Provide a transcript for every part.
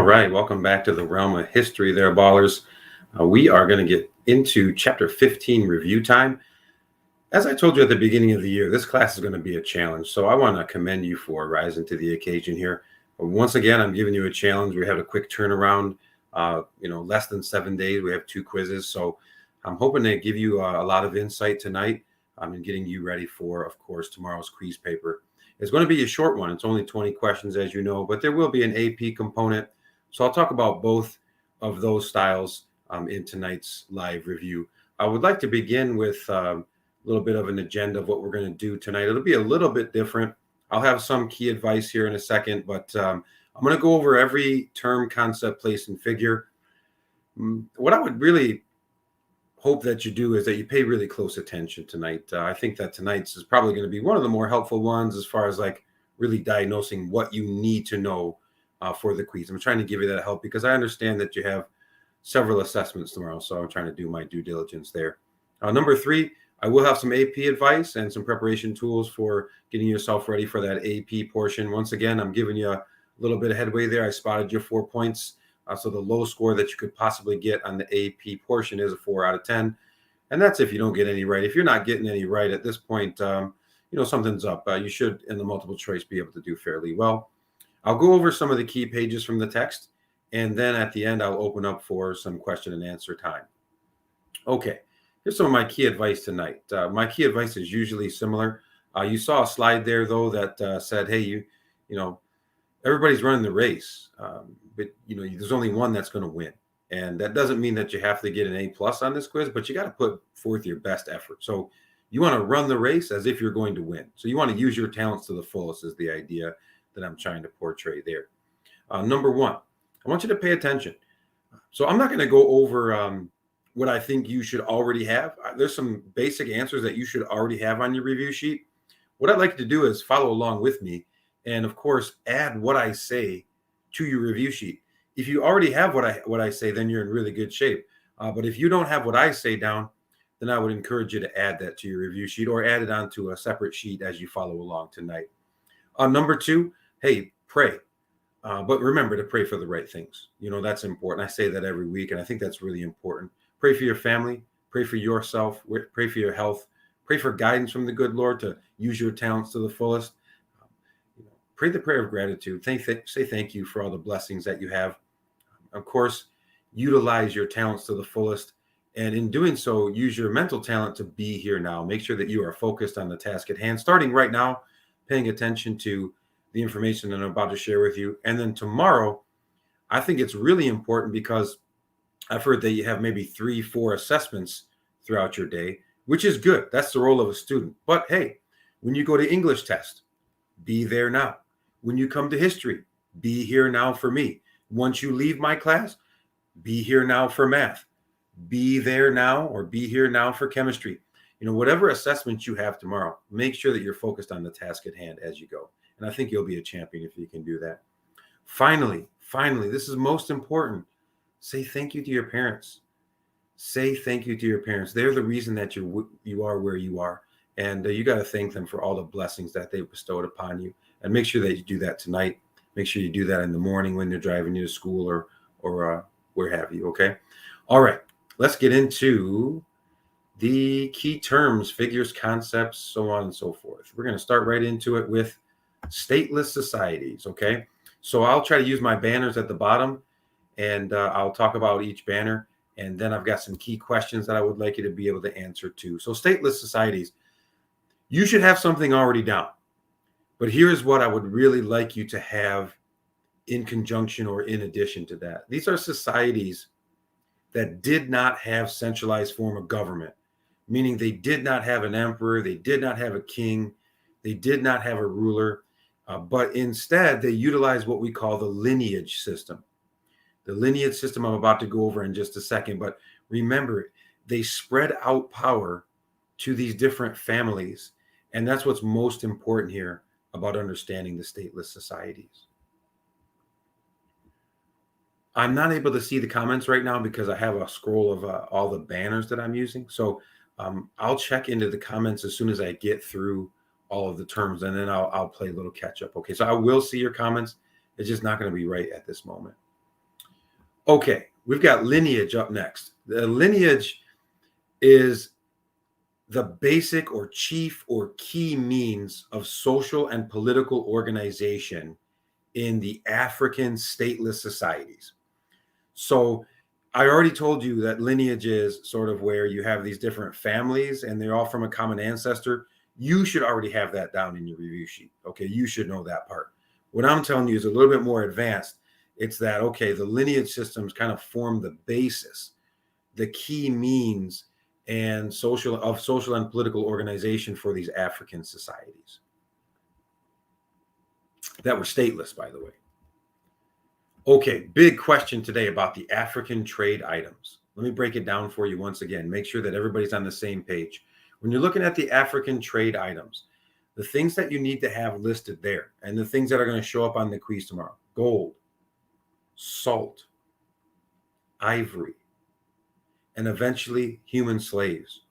right, welcome back to the realm of history there, ballers. We are going to get into chapter 15 review time. As I told you at the beginning of the year, this class is going to be a challenge. So I want to commend you for rising to the occasion here. Once again, I'm giving you a challenge. We have a quick turnaround, less than 7 days. We have 2 quizzes. So I'm hoping to give you a lot of insight tonight. I'm getting you ready for, of course, tomorrow's quiz paper. It's going to be a short one. It's only 20 questions, as you know, but there will be an AP component. So I'll talk about both of those styles in tonight's live review. I would like to begin with a little bit of an agenda of what we're going to do tonight. It'll be a little bit different. I'll have some key advice here in a second, but I'm going to go over every term, concept, place, and figure. What I would really hope that you do is that you pay really close attention tonight. I think that tonight's is probably going to be one of the more helpful ones as far as like really diagnosing what you need to know for the quiz. I'm trying to give you that help because I understand that you have several assessments tomorrow, so I'm trying to do my due diligence there. Number 3, I will have some AP advice and some preparation tools for getting yourself ready for that AP portion. Once again, I'm giving you a little bit of headway there. I spotted your 4 points. So the low score that you could possibly get on the AP portion is a 4 out of 10. And that's if you don't get any right. If you're not getting any right at this point, something's up. You should, in the multiple choice, be able to do fairly well. I'll go over some of the key pages from the text. And then at the end, I'll open up for some question and answer time. Okay, here's some of my key advice tonight. My key advice is usually similar. You saw a slide there, though, that said, hey, everybody's running the race, but there's only one that's going to win. And that doesn't mean that you have to get an A+ on this quiz, but you got to put forth your best effort. So you want to run the race as if you're going to win. So you want to use your talents to the fullest is the idea that I'm trying to portray there. Number 1, I want you to pay attention. So I'm not going to go over what I think you should already have. There's some basic answers that you should already have on your review sheet. What I'd like you to do is follow along with me and, of course, add what I say to your review sheet. If you already have what I say, then you're in really good shape. But if you don't have what I say down, then I would encourage you to add that to your review sheet or add it onto a separate sheet as you follow along tonight. Number 2, hey, pray. But remember to pray for the right things. That's important. I say that every week, and I think that's really important. Pray for your family. Pray for yourself. Pray for your health. Pray for guidance from the good Lord to use your talents to the fullest. Pray the prayer of gratitude. Say thank you for all the blessings that you have. Of course, utilize your talents to the fullest. And in doing so, use your mental talent to be here now. Make sure that you are focused on the task at hand, starting right now, paying attention to the information that I'm about to share with you. And then tomorrow, I think it's really important because I've heard that you have maybe 3-4 assessments throughout your day, which is good. That's the role of a student. But hey, when you go to English test, be there now. When you come to history, be here now for me. Once you leave my class, be here now for math. Be there now or be here now for chemistry. Whatever assessment you have tomorrow, make sure that you're focused on the task at hand as you go. And I think you'll be a champion if you can do that. Finally, this is most important. Say thank you to your parents. Say thank you to your parents. They're the reason that you are where you are. And you got to thank them for all the blessings that they bestowed upon you. And make sure that you do that tonight. Make sure you do that in the morning when they're driving you to school or where have you, okay? All right, let's get into the key terms, figures, concepts, so on and so forth. We're going to start right into it with stateless societies, okay? So I'll try to use my banners at the bottom, and I'll talk about each banner, and then I've got some key questions that I would like you to be able to answer too. So stateless societies, you should have something already down. But here's what I would really like you to have in conjunction or in addition to that. These are societies that did not have centralized form of government, meaning they did not have an emperor, they did not have a king, they did not have a ruler, but instead they utilized what we call the lineage system. The lineage system I'm about to go over in just a second, but remember, they spread out power to these different families, and that's what's most important here about understanding the stateless societies. I'm not able to see the comments right now because I have a scroll of all the banners that I'm using. So I'll check into the comments as soon as I get through all of the terms, and then I'll play a little catch up. Okay, so I will see your comments. It's just not going to be right at this moment. Okay, we've got lineage up next. The lineage is the basic or chief or key means of social and political organization in the African stateless societies. So I already told you that lineage is sort of where you have these different families and they're all from a common ancestor. You should already have that down in your review sheet. Okay, you should know that part. What I'm telling you is a little bit more advanced. It's that, okay, the lineage systems kind of form the basis, the key means and social and political organization for these African societies that were stateless, by the way. Okay, big question today about the African trade items. Let me break it down for you once again. Make sure that everybody's on the same page. When you're looking at the African trade items, the things that you need to have listed there and the things that are going to show up on the quiz tomorrow: gold, salt, ivory, and eventually human slaves.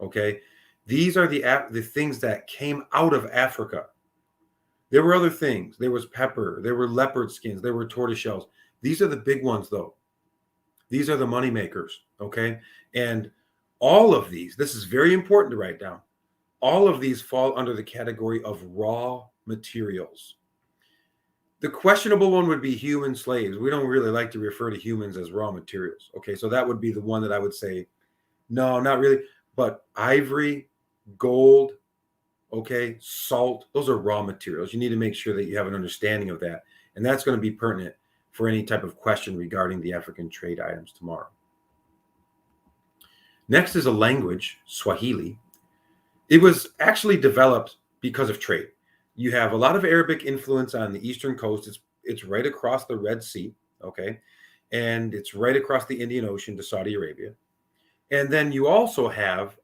Okay, these are the things that came out of Africa. There were other things. There was pepper. There were leopard skins. There were tortoise shells. These are the big ones, though. These are the money makers. Okay, and all of these, this is very important to write down. All of these fall under the category of raw materials. The questionable one would be human slaves. We don't really like to refer to humans as raw materials. Okay, so that would be the one that I would say, no, not really. But ivory, gold, okay, salt, those are raw materials. You need to make sure that you have an understanding of that. And that's going to be pertinent for any type of question regarding the African trade items tomorrow. Next is a language, Swahili. It was actually developed because of trade. You have a lot of Arabic influence on the eastern coast. It's right across the Red Sea, okay? And it's right across the Indian Ocean to Saudi Arabia. And then you also have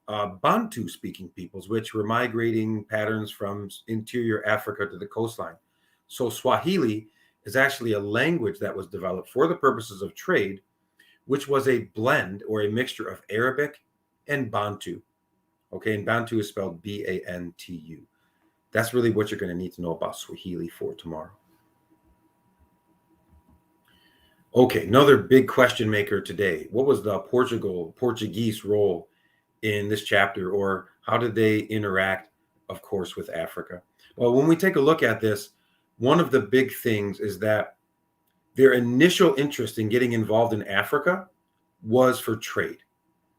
Bantu-speaking peoples, which were migrating patterns from interior Africa to the coastline. So Swahili is actually a language that was developed for the purposes of trade, which was a blend or a mixture of Arabic and Bantu. Okay, and Bantu is spelled Bantu. That's really what you're going to need to know about Swahili for tomorrow. Okay, another big question maker today. What was the Portuguese role in this chapter, or how did they interact, of course, with Africa? Well, when we take a look at this, one of the big things is that their initial interest in getting involved in Africa was for trade.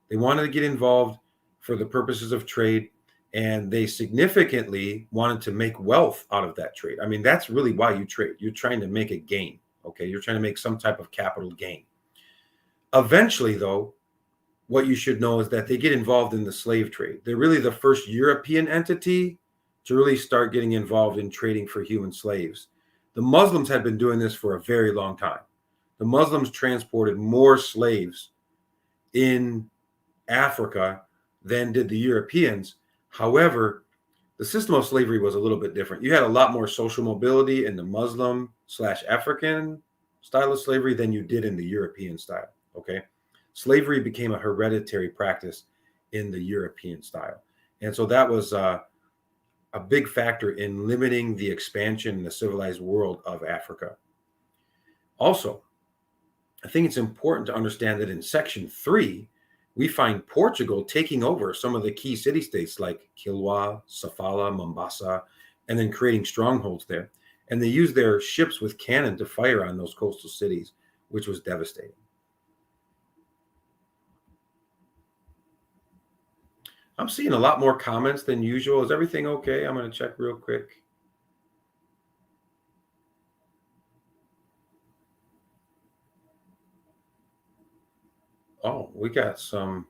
They wanted to get involved for the purposes of trade, and they significantly wanted to make wealth out of that trade. I mean, that's really why you trade. You're trying to make a gain. Okay, you're trying to make some type of capital gain. Eventually, though, what you should know is that they get involved in the slave trade. They're really the first European entity to really start getting involved in trading for human slaves. The Muslims had been doing this for a very long time. The Muslims transported more slaves in Africa than did the Europeans. However, the system of slavery was a little bit different. You had a lot more social mobility in the Muslim/African style of slavery than you did in the European style. Okay. Slavery became a hereditary practice in the European style. And so that was a big factor in limiting the expansion in the civilized world of Africa. Also, I think it's important to understand that in section 3, we find Portugal taking over some of the key city-states like Kilwa, Safala, Mombasa, and then creating strongholds there. And they used their ships with cannon to fire on those coastal cities, which was devastating. I'm seeing a lot more comments than usual. Is everything okay? I'm going to check real quick. Oh, we got some.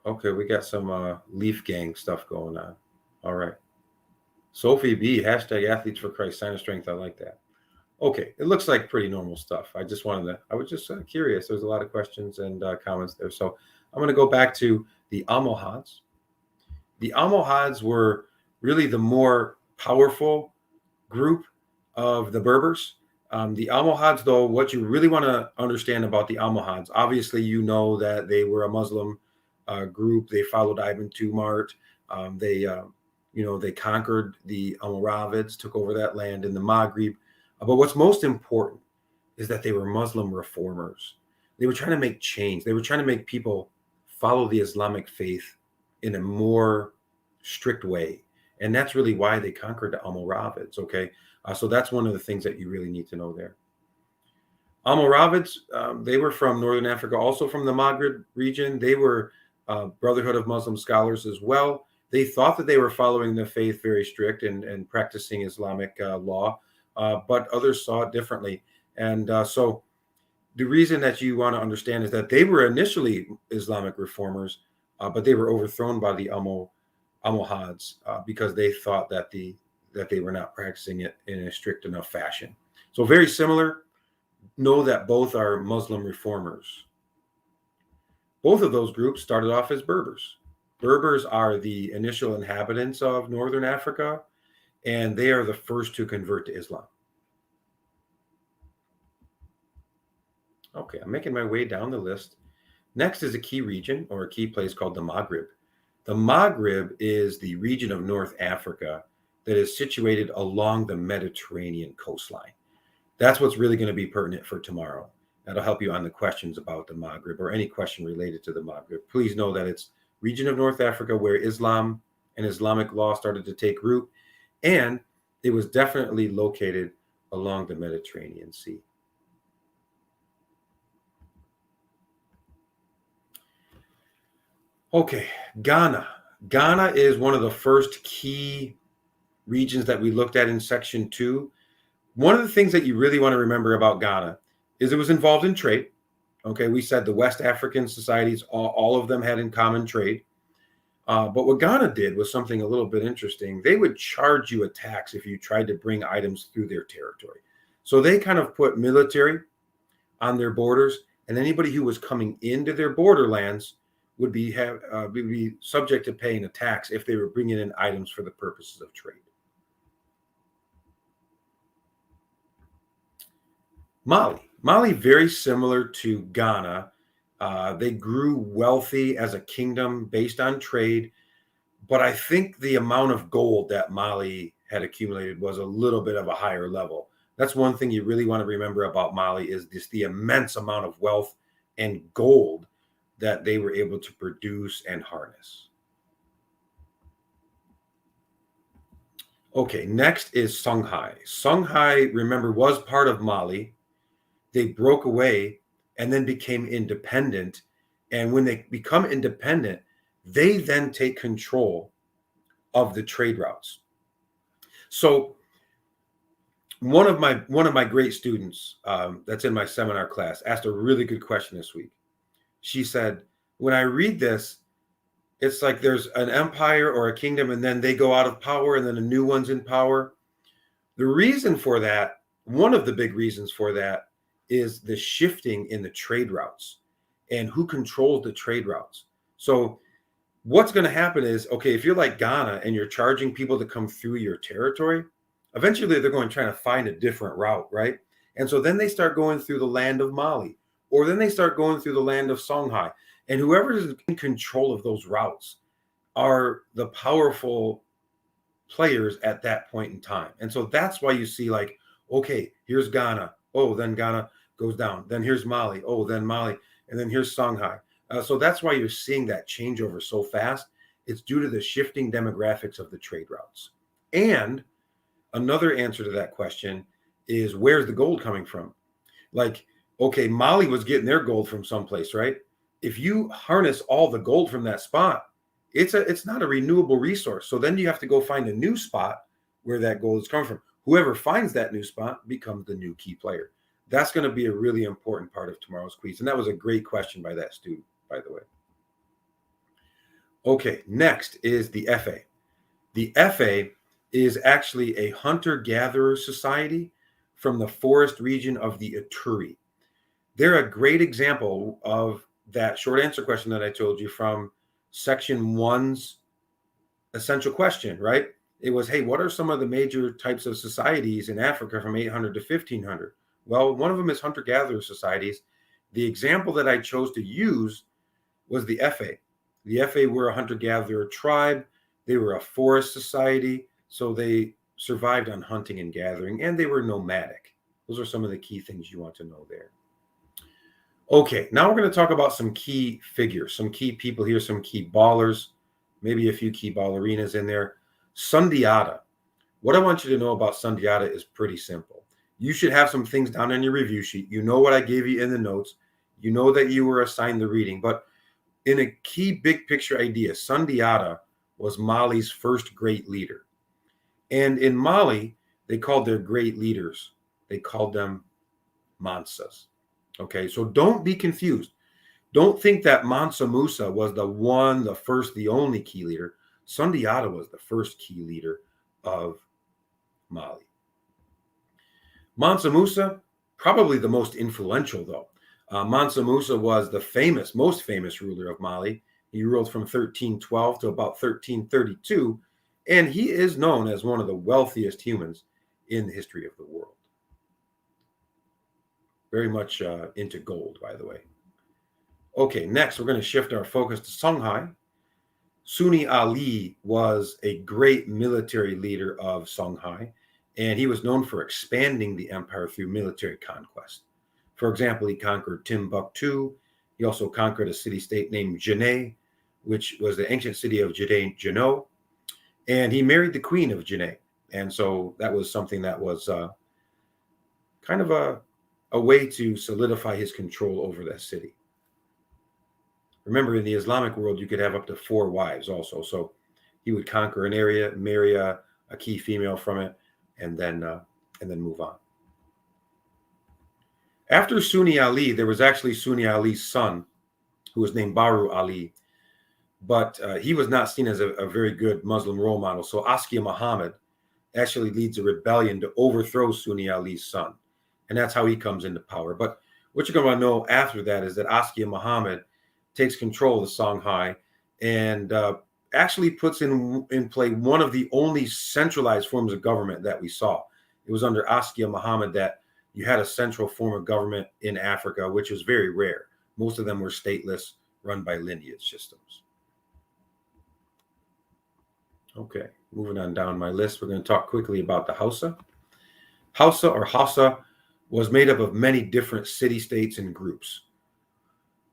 Okay, we got some Leaf Gang stuff going on. All right. Sophie B, hashtag athletes for Christ, sign of strength. I like that. Okay, it looks like pretty normal stuff. I was just curious. There's a lot of questions and comments there. So I'm going to go back to the Almohads. The Almohads were really the more powerful group of the Berbers. The Almohads, though, what you really want to understand about the Almohads, obviously, you know that they were a Muslim group. They followed Ibn Tumart. They conquered the Almoravids, took over that land in the Maghreb. But what's most important is that they were Muslim reformers. They were trying to make change. They were trying to make people follow the Islamic faith in a more strict way. And that's really why they conquered the Almoravids, okay? So that's one of the things that you really need to know there. Almoravids, they were from Northern Africa, also from the Maghreb region. They were Brotherhood of Muslim Scholars as well. They thought that they were following the faith very strict and practicing Islamic law, but others saw it differently. And so the reason that you want to understand is that they were initially Islamic reformers, but they were overthrown by the Almohads because they thought that they were not practicing it in a strict enough fashion. So very similar. Know that both are Muslim reformers. Both of those groups started off as Berbers. Berbers are the initial inhabitants of Northern Africa, and they are the first to convert to Islam. Okay, I'm making my way down the list. Next is a key region or a key place called the Maghreb. The Maghreb is the region of North Africa that is situated along the Mediterranean coastline. That's what's really going to be pertinent for tomorrow. That'll help you on the questions about the Maghreb or any question related to the Maghreb. Please know that it's region of North Africa where Islam and Islamic law started to take root, and it was definitely located along the Mediterranean Sea. Okay, Ghana. Ghana is one of the first key regions that we looked at in section 2. One of the things that you really want to remember about Ghana is it was involved in trade. Okay, we said the West African societies, all of them had in common trade. But what Ghana did was something a little bit interesting. They would charge you a tax if you tried to bring items through their territory. So they kind of put military on their borders, and anybody who was coming into their borderlands would be subject to paying a tax if they were bringing in items for the purposes of trade. Mali, very similar to Ghana. They grew wealthy as a kingdom based on trade, but I think the amount of gold that Mali had accumulated was a little bit of a higher level. That's one thing you really want to remember about Mali is just the immense amount of wealth and gold that they were able to produce and harness. Okay, next is Songhai. Songhai, remember, was part of Mali. They broke away and then became independent. And when they become independent, they then take control of the trade routes. So one of my great students that's in my seminar class asked a really good question this week. She said, when I read this, it's like there's an empire or a kingdom, and then they go out of power, and then a new one's in power. The reason for that, one of the big reasons for that, is the shifting in the trade routes and who controls the trade routes. So what's going to happen is, okay, if you're like Ghana and you're charging people to come through your territory, eventually they're going to try to find a different route, right? And so then they start going through the land of Mali, or then they start going through the land of Songhai. And whoever is in control of those routes are the powerful players at that point in time. And so that's why you see like, okay, here's Ghana. Oh, then Ghana goes down. Then here's Mali. Oh, then Mali. And then here's Songhai. So that's why you're seeing that changeover so fast. It's due to the shifting demographics of the trade routes. And another answer to that question is, where's the gold coming from? Like, okay, Mali was getting their gold from someplace, right? If you harness all the gold from that spot, it's not a renewable resource. So then you have to go find a new spot where that gold is coming from. Whoever finds that new spot becomes the new key player. That's going to be a really important part of tomorrow's quiz. And that was a great question by that student, by the way. Okay, next is the FA. The FA is actually a hunter-gatherer society from the forest region of the Ituri. They're a great example of that short answer question that I told you from section 1's essential question, right? It was, hey, what are some of the major types of societies in Africa from 800 to 1500? Well, one of them is hunter-gatherer societies. The example that I chose to use was the FA. The FA were a hunter-gatherer tribe. They were a forest society, so they survived on hunting and gathering, and they were nomadic. Those are some of the key things you want to know there. Okay, now we're going to talk about some key figures, some key people here, some key ballers, maybe a few key ballerinas in there. Sundiata. What I want you to know about Sundiata is pretty simple. You should have some things down on your review sheet. You know what I gave you in the notes. You know that you were assigned the reading. But in a key big picture idea, Sundiata was Mali's first great leader. And in Mali, they called their great leaders, they called them Mansas. Okay, so don't be confused. Don't think that Mansa Musa was the first, the only key leader. Sundiata was the first key leader of Mali. Mansa Musa, probably the most influential, though. Mansa Musa was the most famous ruler of Mali. He ruled from 1312 to about 1332, and he is known as one of the wealthiest humans in the history of the world. Very much into gold, by the way. Okay, next we're going to shift our focus to Songhai. Sunni Ali was a great military leader of Songhai, and he was known for expanding the empire through military conquest. For example, he conquered Timbuktu. He also conquered a city-state named Janneh, which was the ancient city of Janneh, and he married the queen of Janneh. And so that was something that was kind of a way to solidify his control over that city. Remember, in the Islamic world, you could have up to 4 wives also. So he would conquer an area, marry a key female from it, and then move on. After Sunni Ali, there was actually Sunni Ali's son, who was named Baru Ali, but he was not seen as a very good Muslim role model. So Askia Muhammad actually leads a rebellion to overthrow Sunni Ali's son, and that's how he comes into power. But what you're going to know after that is that Askia Muhammad takes control of the Songhai and actually puts in play one of the only centralized forms of government that we saw. It was under Askia Muhammad that you had a central form of government in Africa, which was very rare. Most of them were stateless, run by lineage systems. Okay, moving on down my list, we're going to talk quickly about the Hausa. Hasa was made up of many different city-states and groups.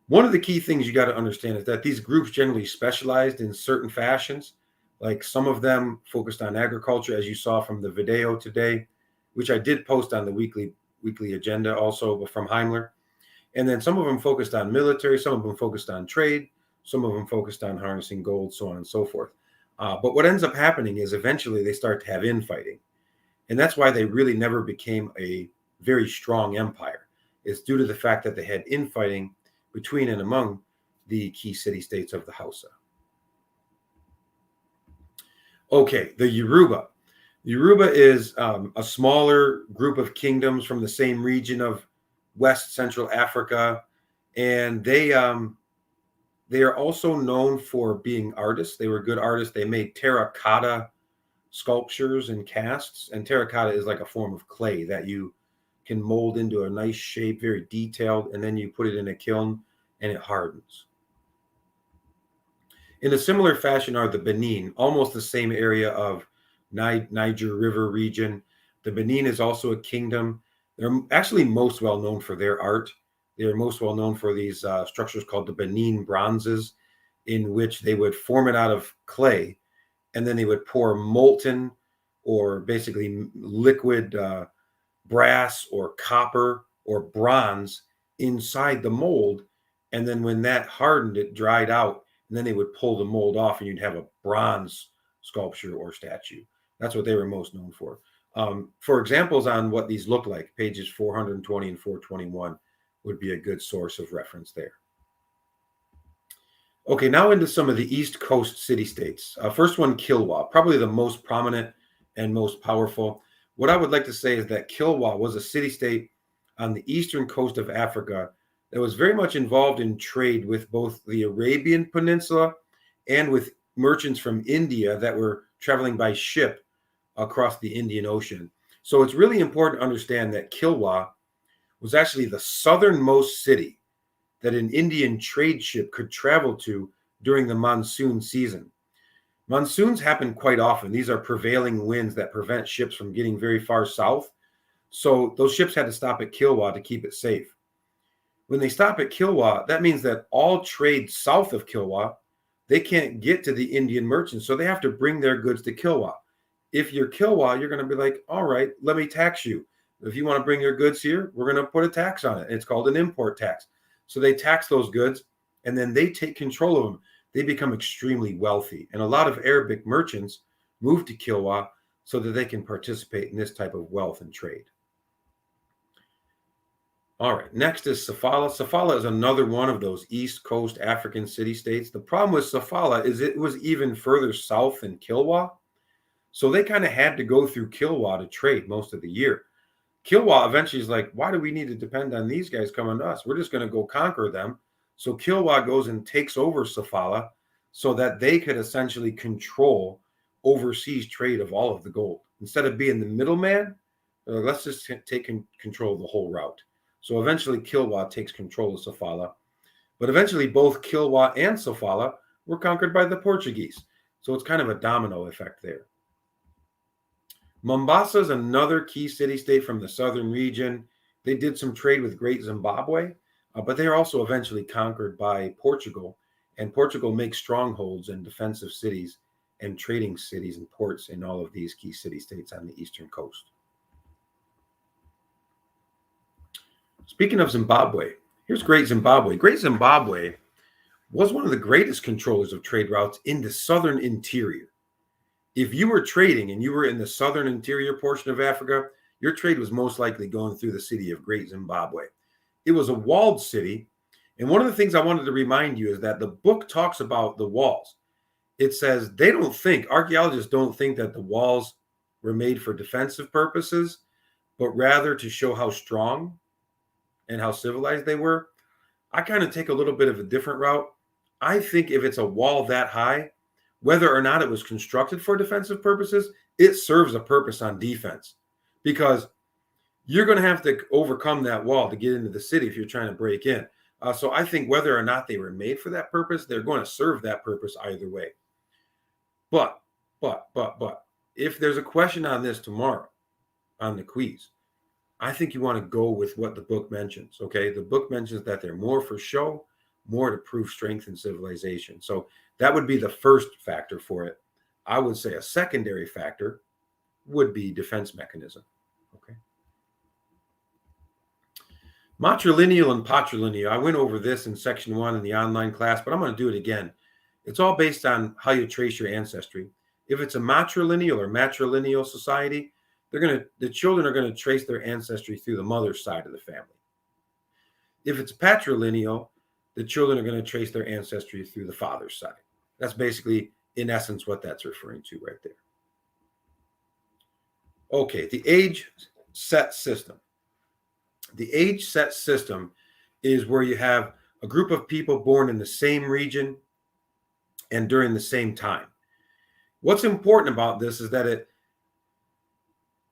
One of the key things you got to understand is that these groups generally specialized in certain fashions. Like some of them focused on agriculture, as you saw from the video today, which I did post on the weekly agenda also from Heimler. And then some of them focused on military, some of them focused on trade, some of them focused on harnessing gold, so on and so forth. But what ends up happening is eventually they start to have infighting. And that's why they really never became a very strong empire. It's due to the fact that they had infighting between and among the key city-states of the Hausa. Okay, the Yoruba. Yoruba is a smaller group of kingdoms from the same region of West Central Africa, and they are also known for being artists. They were good artists. They made terracotta sculptures and casts, and terracotta is like a form of clay that you can mold into a nice shape, very detailed, and then you put it in a kiln and it hardens. In a similar fashion are the Benin, almost the same area of Niger River region. The Benin is also a kingdom. They're actually most well known for their art. They're most well known for these structures called the Benin bronzes, in which they would form it out of clay, and then they would pour molten or basically liquid brass or copper or bronze inside the mold. And then when that hardened, it dried out, and then they would pull the mold off and you'd have a bronze sculpture or statue. That's what they were most known for. For examples on what these look like, pages 420 and 421 would be a good source of reference there. Okay, now into some of the East Coast city-states. First one, Kilwa, probably the most prominent and most powerful. What I would like to say is that Kilwa was a city-state on the eastern coast of Africa that was very much involved in trade with both the Arabian Peninsula and with merchants from India that were traveling by ship across the Indian Ocean. So it's really important to understand that Kilwa was actually the southernmost city that an Indian trade ship could travel to during the monsoon season. Monsoons happen quite often. These are prevailing winds that prevent ships from getting very far south. So those ships had to stop at Kilwa to keep it safe. When they stop at Kilwa, that means that all trade south of Kilwa, they can't get to the Indian merchants. So they have to bring their goods to Kilwa. If you're Kilwa, you're going to be like, all right, let me tax you. If you want to bring your goods here, we're going to put a tax on it. It's called an import tax. So they tax those goods and then they take control of them. They become extremely wealthy. And a lot of Arabic merchants move to Kilwa so that they can participate in this type of wealth and trade. All right, next is Safala. Safala is another one of those East Coast African city-states. The problem with Safala is it was even further south than Kilwa. So they kind of had to go through Kilwa to trade most of the year. Kilwa eventually is like, why do we need to depend on these guys coming to us? We're just going to go conquer them. So Kilwa goes and takes over Safala so that they could essentially control overseas trade of all of the gold. Instead of being the middleman, let's just take control of the whole route. So eventually Kilwa takes control of Safala. But eventually both Kilwa and Safala were conquered by the Portuguese. So it's kind of a domino effect there. Mombasa is another key city-state from the southern region. They did some trade with Great Zimbabwe, but they are also eventually conquered by Portugal. And Portugal makes strongholds and defensive cities and trading cities and ports in all of these key city-states on the eastern coast. Speaking of Zimbabwe, here's Great Zimbabwe. Great Zimbabwe was one of the greatest controllers of trade routes in the southern interior. If you were trading and you were in the southern interior portion of Africa, your trade was most likely going through the city of Great Zimbabwe. It was a walled city. And one of the things I wanted to remind you is that the book talks about the walls. It says archaeologists don't think that the walls were made for defensive purposes, but rather to show how strong and how civilized they were. I kind of take a little bit of a different route. I think if it's a wall that high, whether or not it was constructed for defensive purposes, it serves a purpose on defense, because you're going to have to overcome that wall to get into the city if you're trying to break in. So I think whether or not they were made for that purpose, they're going to serve that purpose either way. But, if there's a question on this tomorrow on the quiz, I think you want to go with what the book mentions, okay? The book mentions that they're more for show, more to prove strength and civilization. So that would be the first factor for it. I would say a secondary factor would be defense mechanism, okay? Matrilineal and Patrilineal. I went over this in section 1 in the online class, but I'm going to do it again. It's all based on how you trace your ancestry. If it's a matrilineal or matrilineal society, the children are going to trace their ancestry through the mother's side of the family. If it's patrilineal, the children are going to trace their ancestry through the father's side. That's basically, in essence, what that's referring to right there. Okay, the age set system. The age set system is where you have a group of people born in the same region and during the same time. What's important about this is that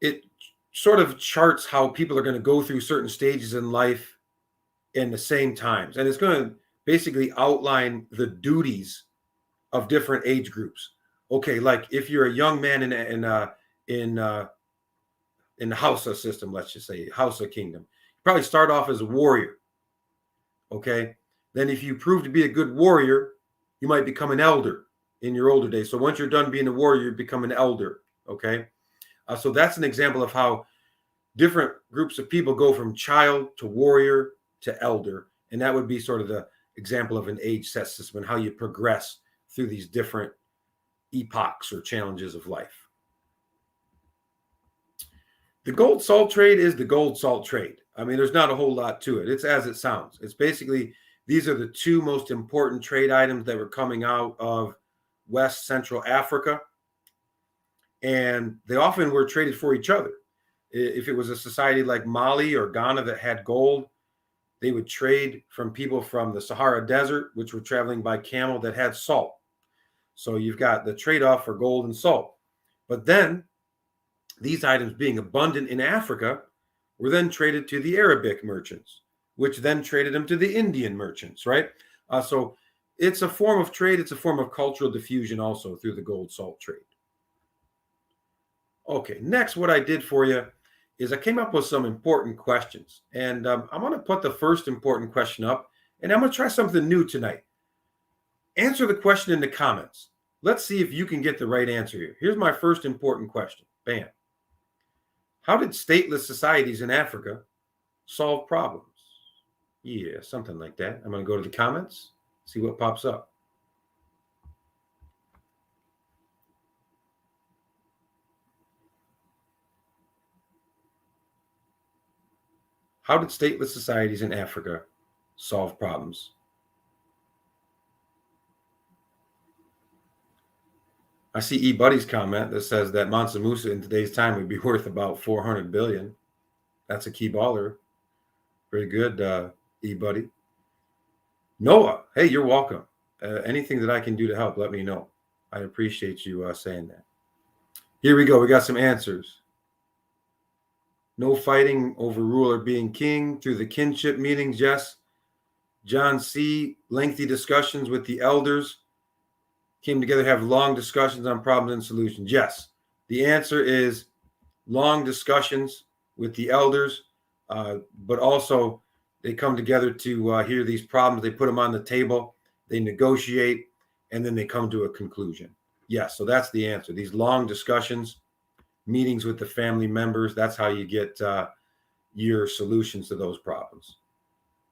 it sort of charts how people are going to go through certain stages in life in the same times. And it's going to basically outline the duties of different age groups. Okay, like if you're a young man in the Hasa system, let's just say Hasa kingdom, you probably start off as a warrior. Okay, then if you prove to be a good warrior, you might become an elder in your older days. So once you're done being a warrior, you become an elder. Okay, so that's an example of how different groups of people go from child to warrior to elder, and that would be sort of the example of an age set system and how you progress through these different epochs or challenges of life. The gold salt trade is the gold salt trade. I mean, there's not a whole lot to it. It's as it sounds. It's basically, these are the two most important trade items that were coming out of West Central Africa. And they often were traded for each other. If it was a society like Mali or Ghana that had gold, they would trade from people from the Sahara Desert, which were traveling by camel, that had salt. So you've got the trade-off for gold and salt. But then these items, being abundant in Africa, were then traded to the Arabic merchants, which then traded them to the Indian merchants, right? So it's a form of trade. It's a form of cultural diffusion also through the gold salt trade. Okay, next, what I did for you is I came up with some important questions. And I'm going to put the first important question up, and I'm going to try something new tonight. Answer the question in the comments. Let's see if you can get the right answer here. Here's my first important question. Bam. How did stateless societies in Africa solve problems? Yeah, something like that. I'm going to go to the comments, see what pops up. How did stateless societies in Africa solve problems? I see E-Buddy's comment that says that Mansa Musa in today's time would be worth about 400 billion. That's a key baller. Very good, E-Buddy. Noah, hey, you're welcome. Anything that I can do to help, let me know. I appreciate you saying that. Here we go. We got some answers. No fighting over ruler being king through the kinship meetings, yes. John C., lengthy discussions with the elders. Came together, have long discussions on problems and solutions. Yes, the answer is long discussions with the elders, but also they come together to hear these problems. They put them on the table, they negotiate, and then they come to a conclusion. Yes, so that's the answer. These long discussions, meetings with the family members, that's how you get your solutions to those problems.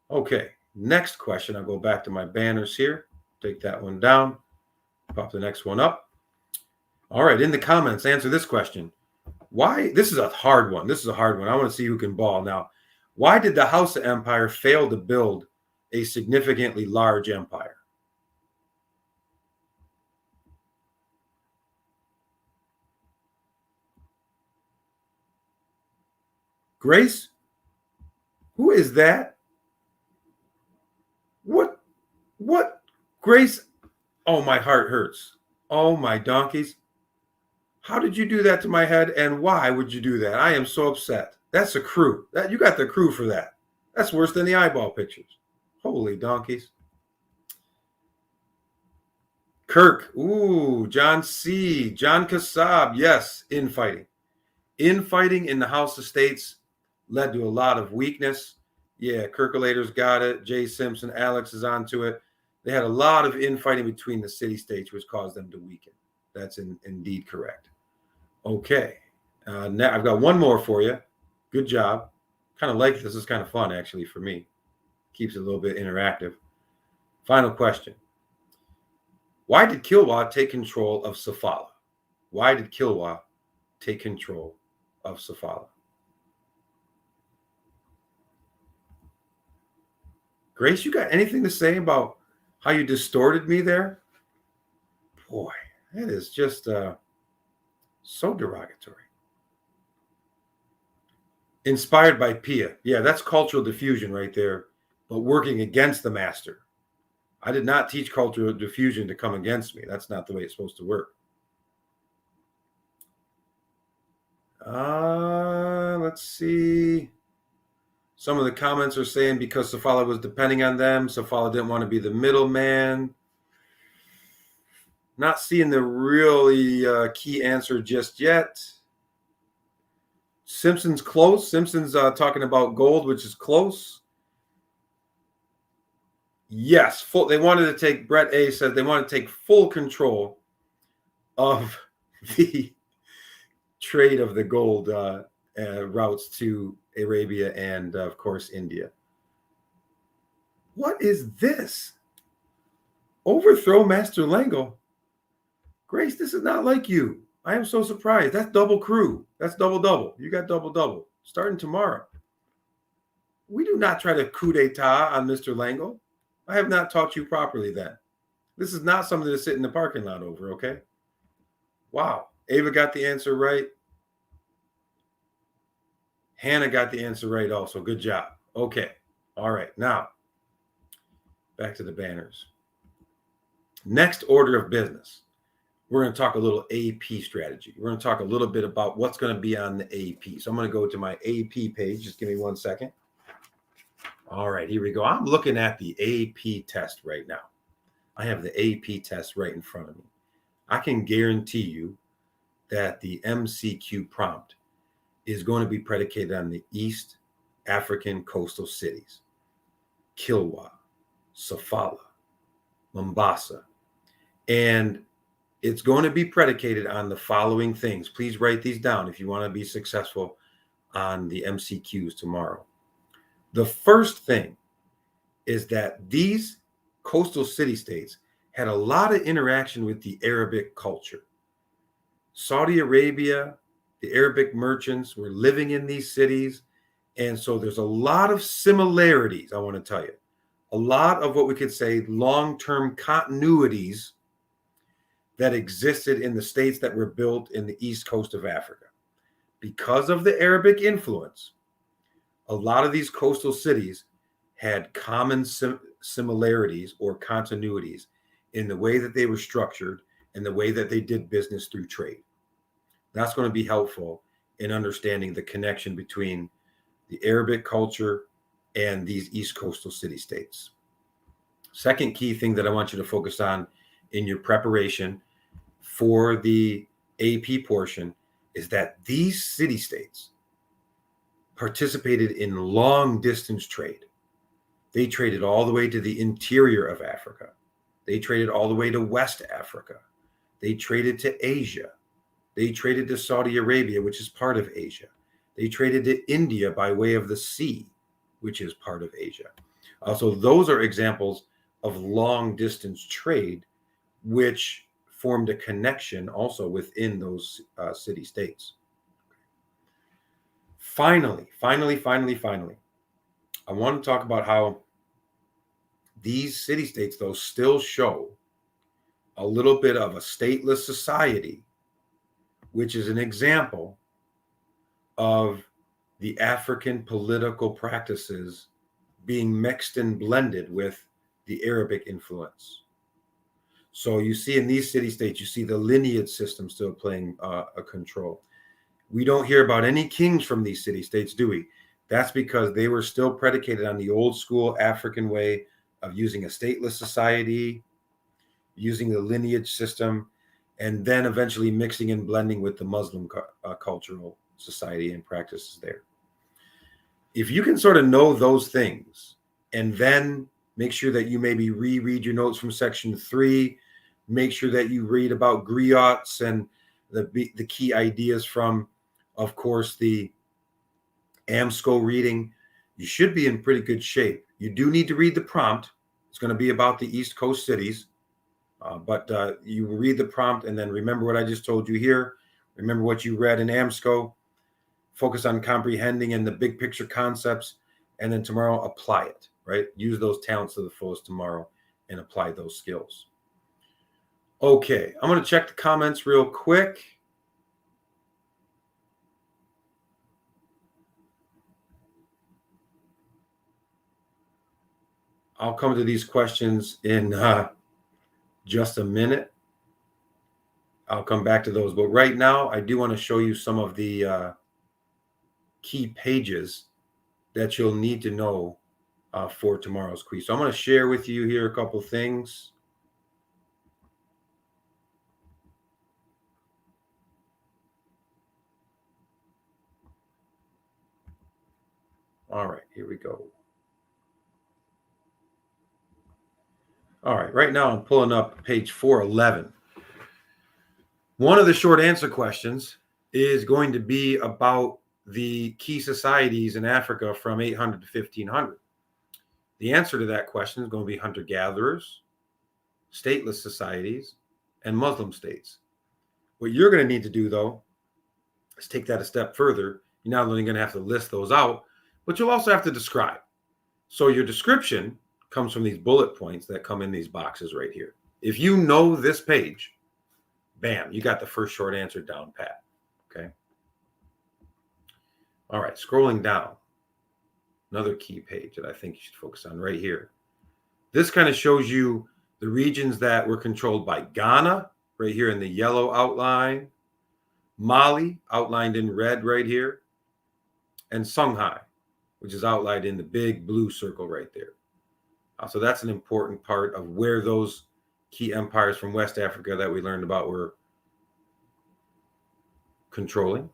Okay, next question. I'll go back to my banners here. Take that one down. Pop the next one up. All right, in the comments, answer this question. Why? This is a hard one. This is a hard one. I want to see who can ball. Now, why did the Hasa Empire fail to build a significantly large empire? Grace? Who is that? What? Grace? Oh, my heart hurts. Oh, my donkeys. How did you do that to my head, and why would you do that? I am so upset. That's a crew. You got the crew for that. That's worse than the eyeball pictures. Holy donkeys. Kirk. Ooh, John C. John Kassab. Yes, infighting. Infighting in the House of States led to a lot of weakness. Yeah, Kirkulator's got it. Jay Simpson, Alex is onto it. They had a lot of infighting between the city-states, which caused them to weaken. That's indeed correct. Okay. Now I've got one more for you. Good job. Kind of like this. This is kind of fun, actually, for me. Keeps it a little bit interactive. Final question. Why did Kilwa take control of Safala? Why did Kilwa take control of Safala? Grace, you got anything to say about how you distorted me there? Boy, that is just so derogatory. Inspired by Pia. Yeah, that's cultural diffusion right there, but working against the master. I did not teach cultural diffusion to come against me. That's not the way it's supposed to work. Let's see. Some of the comments are saying because Safala was depending on them, Safala didn't want to be the middleman. Not seeing the really key answer just yet. Simpson's close. Simpson's talking about gold, which is close. Yes, they wanted to take, Brett A said they wanted to take full control of the trade of the gold routes to Arabia and, of course, India. What is this? Overthrow Master Lango? Grace, this is not like you. I am so surprised. That's double crew. That's double. You got double. Starting tomorrow. We do not try to coup d'etat on Mr. Lango. I have not taught you properly then. This is not something to sit in the parking lot over, okay? Wow. Ava got the answer right. Hannah got the answer right also. Good job. Okay. All right. Now, back to the banners. Next order of business. We're going to talk a little AP strategy. We're going to talk a little bit about what's going to be on the AP. So I'm going to go to my AP page. Just give me 1 second. All right, here we go. I'm looking at the AP test right now. I have the AP test right in front of me. I can guarantee you that the MCQ prompt is going to be predicated on the East African coastal cities: Kilwa, Safala, Mombasa. And it's going to be predicated on the following things. Please write these down if you want to be successful on the MCQs tomorrow. The first thing is that these coastal city-states had a lot of interaction with the Arabic culture. Saudi Arabia, the Arabic merchants were living in these cities. And so there's a lot of similarities, I want to tell you. A lot of what we could say long-term continuities that existed in the states that were built in the east coast of Africa. Because of the Arabic influence, a lot of these coastal cities had common similarities or continuities in the way that they were structured and the way that they did business through trade. That's going to be helpful in understanding the connection between the Arabic culture and these East coastal city-states. Second key thing that I want you to focus on in your preparation for the AP portion is that these city-states participated in long-distance trade. They traded all the way to the interior of Africa. They traded all the way to West Africa. They traded to Asia. They traded to Saudi Arabia, which is part of Asia. They traded to India by way of the sea, which is part of Asia. So those are examples of long-distance trade, which formed a connection also within those city-states. Finally, I want to talk about how these city-states, though, still show a little bit of a stateless society, which is an example of the African political practices being mixed and blended with the Arabic influence. So you see in these city-states, you see the lineage system still playing a control. We don't hear about any kings from these city-states, do we? That's because they were still predicated on the old school African way of using a stateless society, using the lineage system, and then eventually mixing and blending with the Muslim cultural society and practices there. If you can sort of know those things and then make sure that you maybe reread your notes from section 3, make sure that you read about griots and the key ideas from, of course, the AMSCO reading, you should be in pretty good shape. You do need to read the prompt. It's going to be about the East Coast cities. But you read the prompt and then remember what I just told you here. Remember what you read in AMSCO. Focus on comprehending and the big picture concepts. And then tomorrow, apply it, right? Use those talents to the fullest tomorrow and apply those skills. Okay, I'm going to check the comments real quick. I'll come to these questions in just a minute. I'll come back to those. But right now, I do want to show you some of the key pages that you'll need to know for tomorrow's quiz. So I'm going to share with you here a couple things. All right, here we go. All right, right now I'm pulling up page 411. One of the short answer questions is going to be about the key societies in Africa from 800 to 1500. The answer to that question is going to be hunter-gatherers, stateless societies, and Muslim states. What you're going to need to do, though, is take that a step further. You're not only going to have to list those out, but you'll also have to describe. So your description comes from these bullet points that come in these boxes right here. If you know this page, bam, you got the first short answer down pat. Okay. All right, scrolling down. Another key page that I think you should focus on right here. This kind of shows you the regions that were controlled by Ghana, right here in the yellow outline, Mali, outlined in red right here, and Songhai, which is outlined in the big blue circle right there. So that's an important part of where those key empires from West Africa that we learned about were controlling.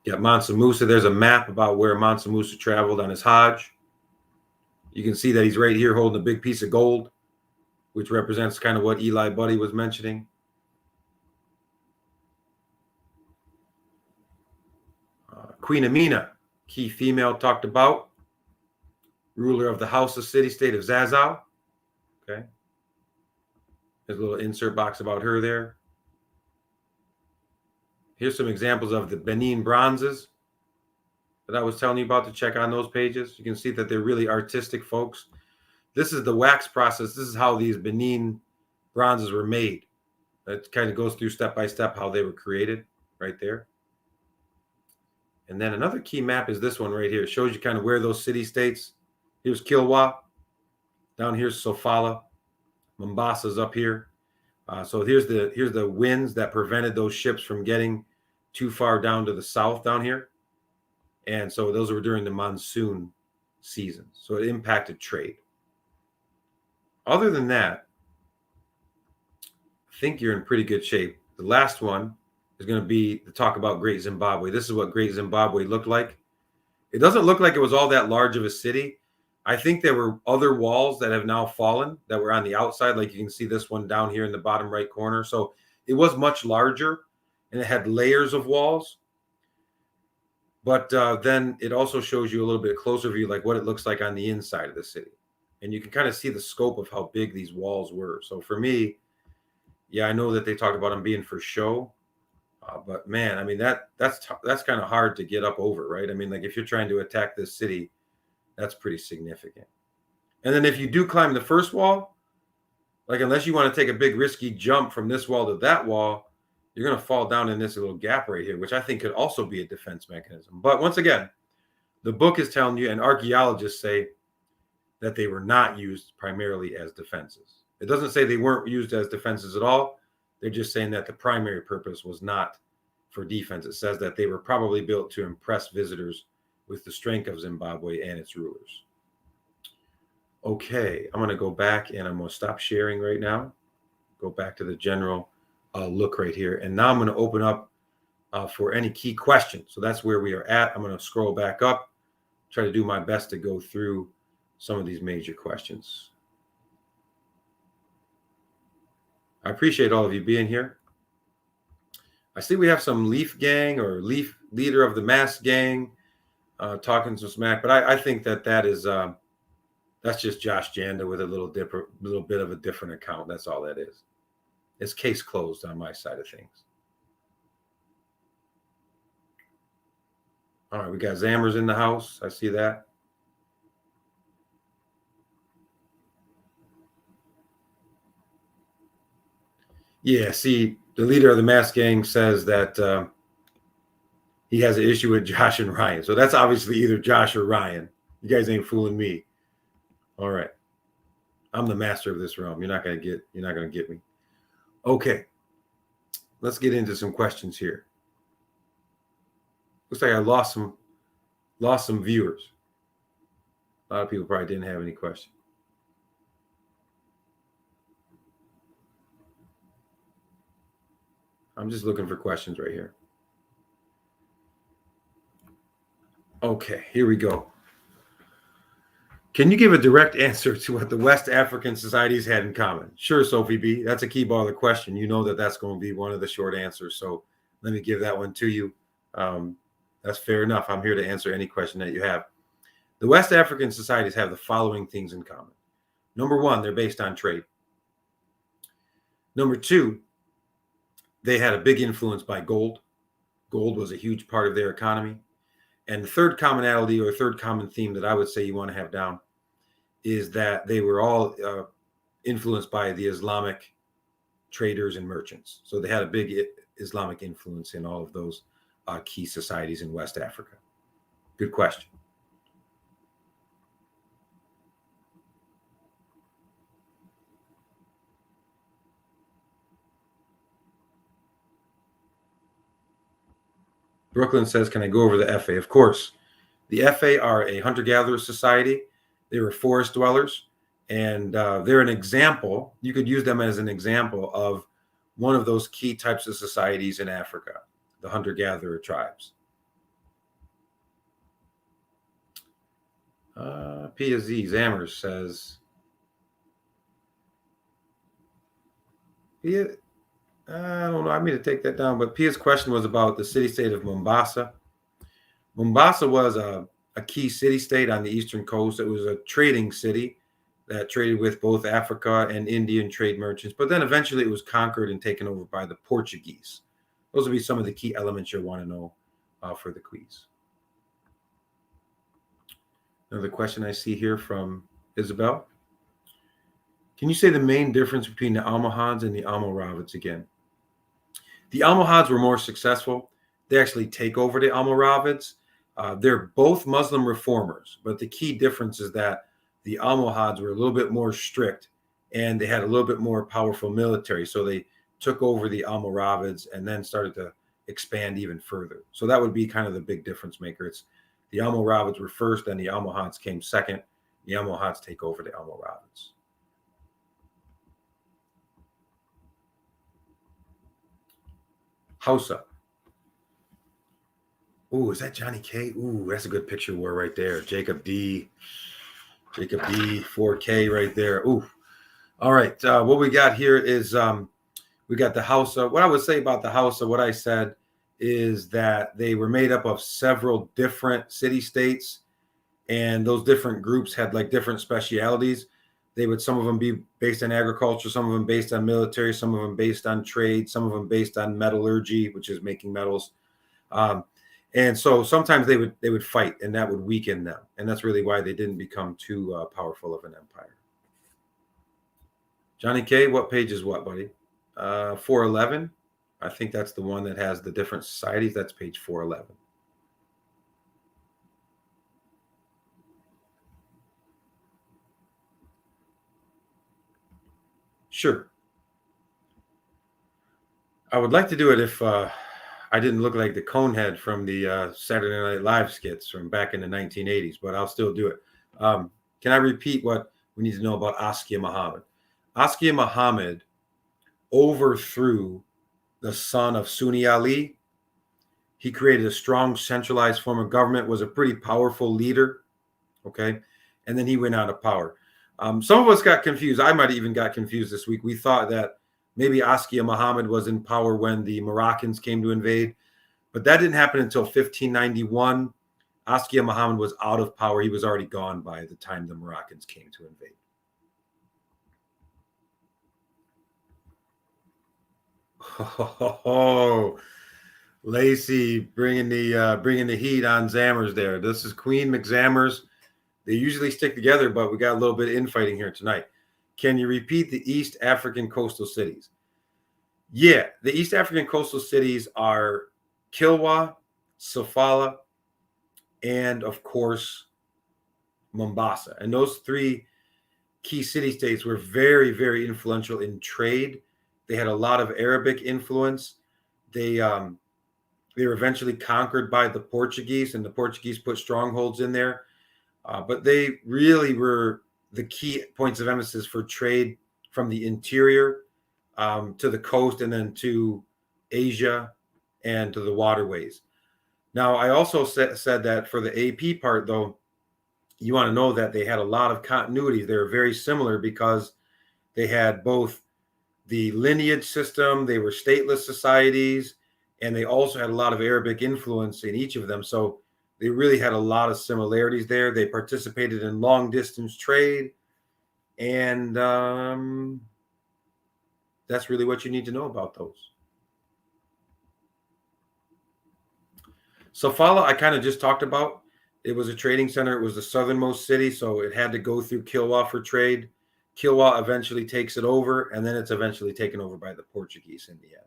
Got Mansa Musa. There's a map about where Mansa Musa traveled on his Hajj. You can see that he's right here holding a big piece of gold, which represents kind of what Eli Buddy was mentioning. Queen Amina, key female talked about, ruler of the Hausa city-state of Zazzau. Okay. There's a little insert box about her there. Here's some examples of the Benin bronzes that I was telling you about to check on those pages. You can see that they're really artistic folks. This is the wax process. This is how these Benin bronzes were made. That kind of goes through step by step how they were created right there. And then another key map is this one right here. It shows you kind of where those city-states. Here's Kilwa. Down here's Safala. Mombasa's up here. So here's the winds that prevented those ships from getting too far down to the south down here. And so those were during the monsoon seasons. So it impacted trade. Other than that, I think you're in pretty good shape. The last one is going to be the talk about Great Zimbabwe. This is what Great Zimbabwe looked like. It doesn't look like it was all that large of a city. I think there were other walls that have now fallen that were on the outside. Like you can see this one down here in the bottom right corner. So it was much larger and it had layers of walls. But then it also shows you a little bit closer view, like what it looks like on the inside of the city. And you can kind of see the scope of how big these walls were. So for me, yeah, I know that they talked about them being for show. But man, I mean, that's kind of hard to get up over, right? I mean, like if you're trying to attack this city, that's pretty significant. And then if you do climb the first wall, like unless you want to take a big risky jump from this wall to that wall, you're going to fall down in this little gap right here, which I think could also be a defense mechanism. But once again, the book is telling you, and archaeologists say that they were not used primarily as defenses. It doesn't say they weren't used as defenses at all. They're just saying that the primary purpose was not for defense. It says that they were probably built to impress visitors with the strength of Zimbabwe and its rulers. Okay, I'm going to go back and I'm going to stop sharing right now. Go back to the general look right here. And now I'm going to open up for any key questions. So that's where we are at. I'm going to scroll back up, try to do my best to go through some of these major questions. I appreciate all of you being here. I see we have some Leaf Gang or Leaf Leader of the Mask Gang talking some smack, but I think that is that's just Josh Janda with a little bit of a different account. That's all that is. It's case closed on my side of things. All right, we got Zammers in the house. I see that. Yeah, see, the leader of the Mask Gang says that he has an issue with Josh and Ryan. So that's obviously either Josh or Ryan. You guys ain't fooling me. All right. I'm the master of this realm. You're not gonna get me. Okay. Let's get into some questions here. Looks like I lost some viewers. A lot of people probably didn't have any questions. I'm just looking for questions right here. Okay, here we go. Can you give a direct answer to what the West African societies had in common? Sure, Sophie B. That's a key baller question. You know that's going to be one of the short answers. So let me give that one to you. That's fair enough. I'm here to answer any question that you have. The West African societies have the following things in common. Number one, they're based on trade. Number two, they had a big influence by gold. Gold was a huge part of their economy. And the third commonality or third common theme that I would say you want to have down is that they were all influenced by the Islamic traders and merchants. So they had a big Islamic influence in all of those key societies in West Africa. Good question. Brooklyn says, can I go over the FA? Of course. The FA are a hunter-gatherer society. They were forest dwellers, and they're an example. You could use them as an example of one of those key types of societies in Africa, the hunter-gatherer tribes. Pia Z. Zammers says, Pia, I don't know. I mean to take that down, but Pia's question was about the city-state of Mombasa. Mombasa was a key city-state on the eastern coast. It was a trading city that traded with both Africa and Indian trade merchants, but then eventually it was conquered and taken over by the Portuguese. Those would be some of the key elements you'll want to know for the quiz. Another question I see here from Isabel. Can you say the main difference between the Almohads and the Almoravids again? The Almohads were more successful. They actually take over the Almoravids. They're both Muslim reformers, but the key difference is that the Almohads were a little bit more strict and they had a little bit more powerful military. So they took over the Almoravids and then started to expand even further. So that would be kind of the big difference maker. It's the Almoravids were first, and the Almohads came second. The Almohads take over the Almoravids. Hasa. Ooh, is that Johnny K? Ooh, that's a good picture war right there. Jacob D, 4K right there. Ooh. All right. What we got here is we got the Hausa. What I would say about the Hausa, what I said is that they were made up of several different city-states, and those different groups had like different specialities. Some of them be based on agriculture, some of them based on military, some of them based on trade, some of them based on metallurgy, which is making metals. And so sometimes they would fight, and that would weaken them. And that's really why they didn't become too powerful of an empire. Johnny K, what page is what, buddy? 411. I think that's the one that has the different societies. That's page 411. Sure. I would like to do it if I didn't look like the conehead from the Saturday Night Live skits from back in the 1980s, but I'll still do it. Can I repeat what we need to know about Askia Muhammad? Askia Muhammad overthrew the son of Sunni Ali. He created a strong centralized form of government, was a pretty powerful leader. Okay. And then he went out of power. Some of us got confused. I might have even got confused this week. We thought that maybe Askia Muhammad was in power when the Moroccans came to invade, but that didn't happen until 1591. Askia Muhammad was out of power. He was already gone by the time the Moroccans came to invade. Oh, Lacey bringing the heat on Zammers there. This is Queen McZammers. They usually stick together, but we got a little bit of infighting here tonight. Can you repeat the East African coastal cities? Yeah, the East African coastal cities are Kilwa, Safala, and of course, Mombasa. And those three key city-states were very, very influential in trade. They had a lot of Arabic influence. They were eventually conquered by the Portuguese, and the Portuguese put strongholds in there. But they really were the key points of emphasis for trade from the interior to the coast, and then to Asia and to the waterways. Now, I also said that for the AP part, though, you want to know that they had a lot of continuity. They were very similar because they had both the lineage system, they were stateless societies, and they also had a lot of Arabic influence in each of them. So they really had a lot of similarities there. They participated in long distance trade, and that's really what you need to know about those. Safala, I kind of just talked about. It was a trading center. It was the southernmost city, so it had to go through Kilwa for trade. Kilwa eventually takes it over, and then it's eventually taken over by the Portuguese in the end.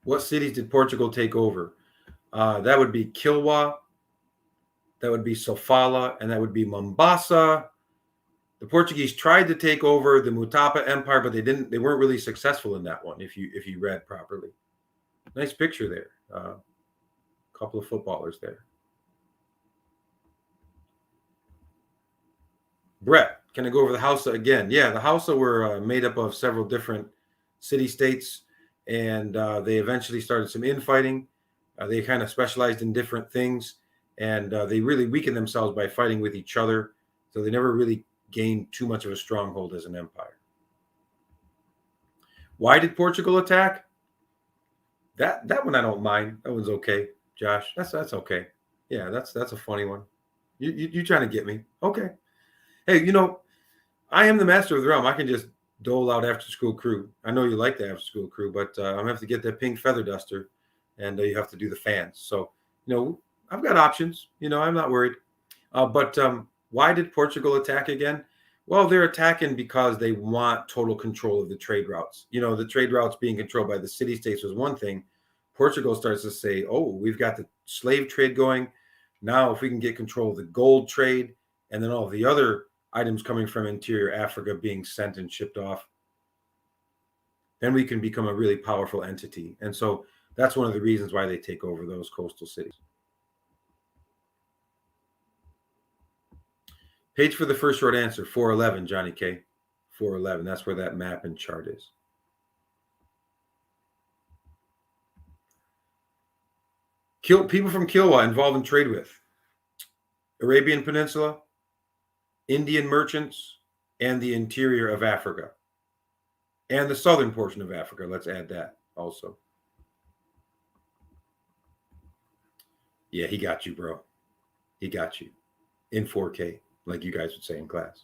What cities did Portugal take over? That would be Kilwa, that would be Sofala, and that would be Mombasa. The Portuguese tried to take over the Mutapa Empire, but they weren't really successful in that one, if you read properly. Nice picture there. A couple of footballers there. Brett, can I go over the Hausa again? Yeah, the Hausa were made up of several different city-states, and they eventually started some infighting. They kind of specialized in different things, and they really weakened themselves by fighting with each other. So they never really gained too much of a stronghold as an empire. Why did Portugal attack? That one I don't mind. That one's okay, Josh. That's okay. Yeah, that's a funny one. You trying to get me? Okay. Hey, I am the master of the realm. I can just dole out after school crew. I know you like the after school crew, but I'm gonna have to get that pink feather duster, and you have to do the fans. So I've got options. I'm not worried. But why did Portugal attack again? Well, they're attacking because they want total control of the trade routes. The trade routes being controlled by the city states was one thing. Portugal starts to say, oh, we've got the slave trade going. Now, if we can get control of the gold trade and then all the other items coming from interior Africa being sent and shipped off, then we can become a really powerful entity. And so that's one of the reasons why they take over those coastal cities. Page for the first short answer, 411, Johnny K. 411. That's where that map and chart is. People from Kilwa involved in trade with Arabian Peninsula, Indian merchants, and the interior of Africa. And the southern portion of Africa. Let's add that also. Yeah, he got you, bro. He got you. In 4K, like you guys would say in class.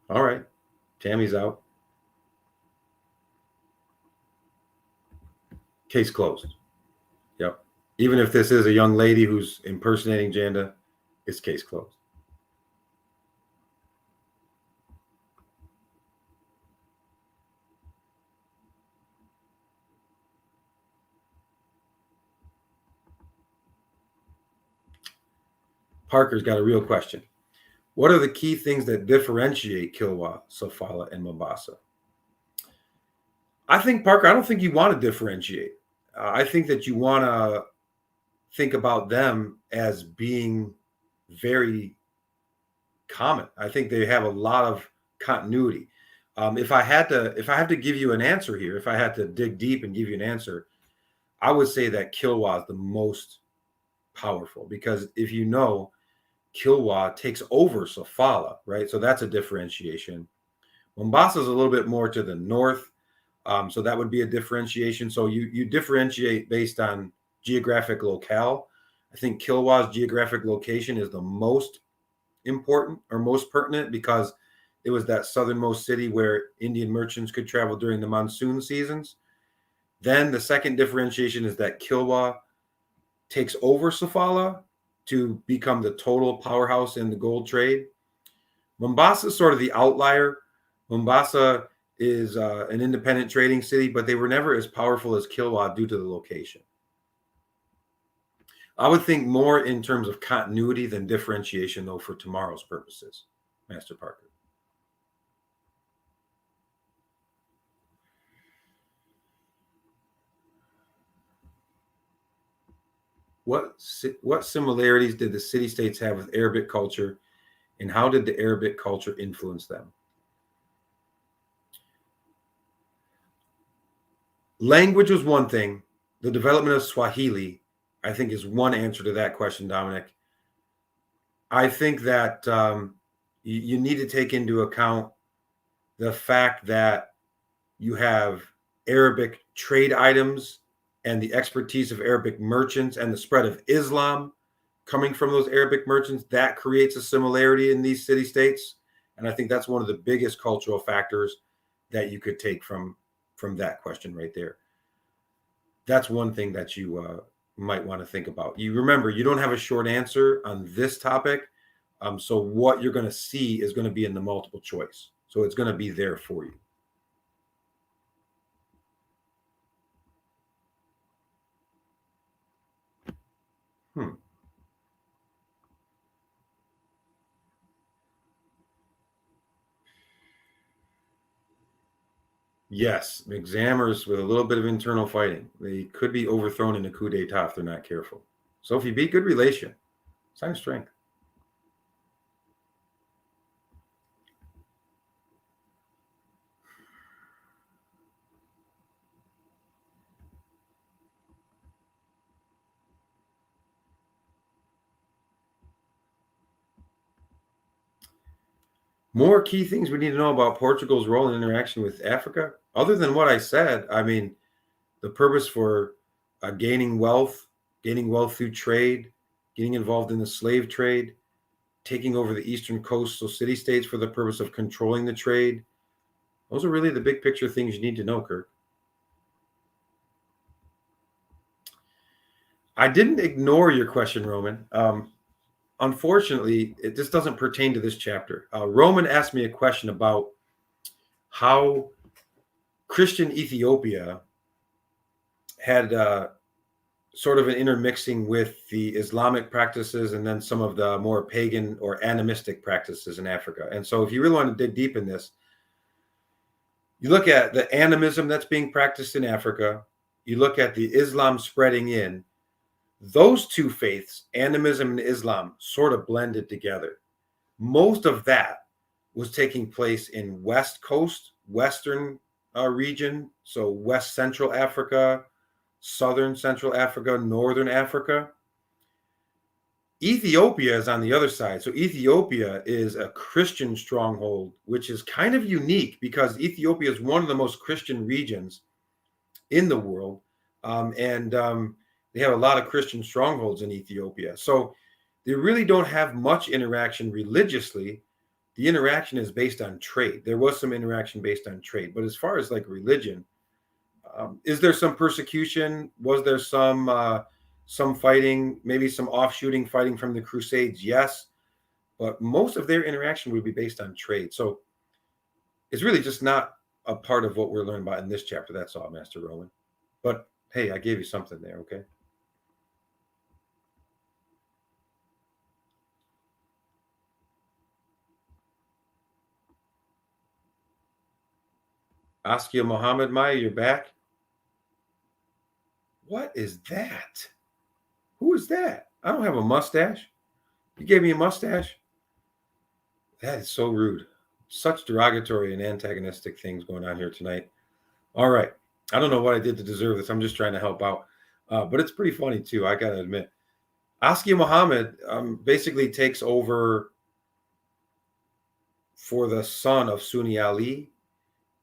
All right. Tammy's out. Case closed. Yep. Even if this is a young lady who's impersonating Janda, it's case closed. Parker's got a real question. What are the key things that differentiate Kilwa, Safala, and Mombasa? I think, Parker, I don't think you want to differentiate. I think that you want to think about them as being very common. I think they have a lot of continuity. If I have to give you an answer here, if I had to dig deep and give you an answer, I would say that Kilwa is the most powerful because if Kilwa takes over Safala, right? So that's a differentiation. Mombasa is a little bit more to the north, so that would be a differentiation. So you differentiate based on geographic locale. I think Kilwa's geographic location is the most important or most pertinent because it was that southernmost city where Indian merchants could travel during the monsoon seasons. Then the second differentiation is that Kilwa takes over Safala to become the total powerhouse in the gold trade. Mombasa is sort of the outlier. Mombasa is an independent trading city, but they were never as powerful as Kilwa due to the location. I would think more in terms of continuity than differentiation, though, for tomorrow's purposes, Master Parker. What similarities did the city-states have with Arabic culture, and how did the Arabic culture influence them? Language was one thing. The development of Swahili, I think, is one answer to that question, Dominic. I think that you need to take into account the fact that you have Arabic trade items and the expertise of Arabic merchants and the spread of Islam coming from those Arabic merchants. That creates a similarity in these city-states. And I think that's one of the biggest cultural factors that you could take from that question right there. That's one thing that you might want to think about. You remember, you don't have a short answer on this topic. So what you're going to see is going to be in the multiple choice. So it's going to be there for you. Yes, examiners with a little bit of internal fighting. They could be overthrown in a coup d'etat if they're not careful. Sophie B, good relation. Sign of strength. More key things we need to know about Portugal's role in interaction with Africa, other than what I said. I mean, the purpose for gaining wealth through trade, getting involved in the slave trade, taking over the eastern coastal city-states for the purpose of controlling the trade. Those are really the big picture things you need to know, Kirk. I didn't ignore your question, Roman. Unfortunately, this doesn't pertain to this chapter. Roman asked me a question about how Christian Ethiopia had sort of an intermixing with the Islamic practices and then some of the more pagan or animistic practices in Africa. And so if you really want to dig deep in this, you look at the animism that's being practiced in Africa, you look at the Islam spreading in, those two faiths, animism and Islam, sort of blended together. Most of that was taking place in West Coast, Western region, so West Central Africa, Southern Central Africa, Northern Africa. Ethiopia is on the other side. So Ethiopia is a Christian stronghold, which is kind of unique because Ethiopia is one of the most Christian regions in the world. They have a lot of Christian strongholds in Ethiopia. So they really don't have much interaction religiously. The interaction is based on trade. There was some interaction based on trade. But as far as like religion, is there some persecution? Was there some fighting, maybe some offshooting fighting from the Crusades? Yes. But most of their interaction would be based on trade. So it's really just not a part of what we're learning about in this chapter. That's all, Master Roman. But hey, I gave you something there, okay? Askia Muhammad Maya, you're back. What is that? Who is that? I don't have a mustache. You gave me a mustache? That is so rude. Such derogatory and antagonistic things going on here tonight. All right. I don't know what I did to deserve this. I'm just trying to help out. But it's pretty funny, too. I got to admit. Askia Muhammad basically takes over for the son of Sunni Ali,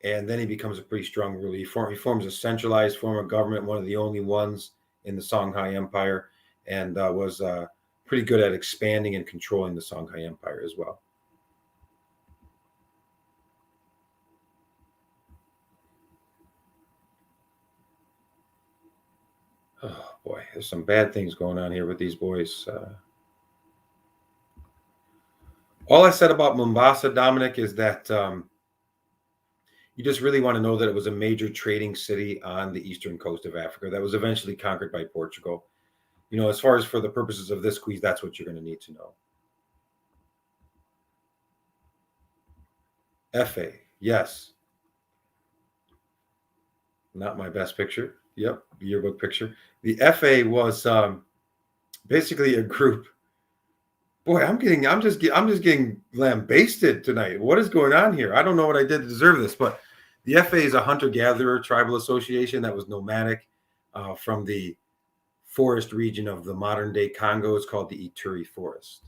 and then he becomes a pretty strong ruler. He forms a centralized form of government, one of the only ones in the Songhai Empire, and was pretty good at expanding and controlling the Songhai Empire as well. Oh, boy, there's some bad things going on here with these boys. All I said about Mombasa, Dominic, is that you just really want to know that it was a major trading city on the eastern coast of Africa that was eventually conquered by Portugal. You know, as far as for the purposes of this quiz, that's what you're going to need to know. FA, yes. Not my best picture. Yep, yearbook picture. The FA was basically a group. Boy, I'm just getting lambasted tonight. What is going on here? I don't know what I did to deserve this, but the FA is a hunter-gatherer tribal association that was nomadic from the forest region of the modern-day Congo. It's called the Ituri Forest.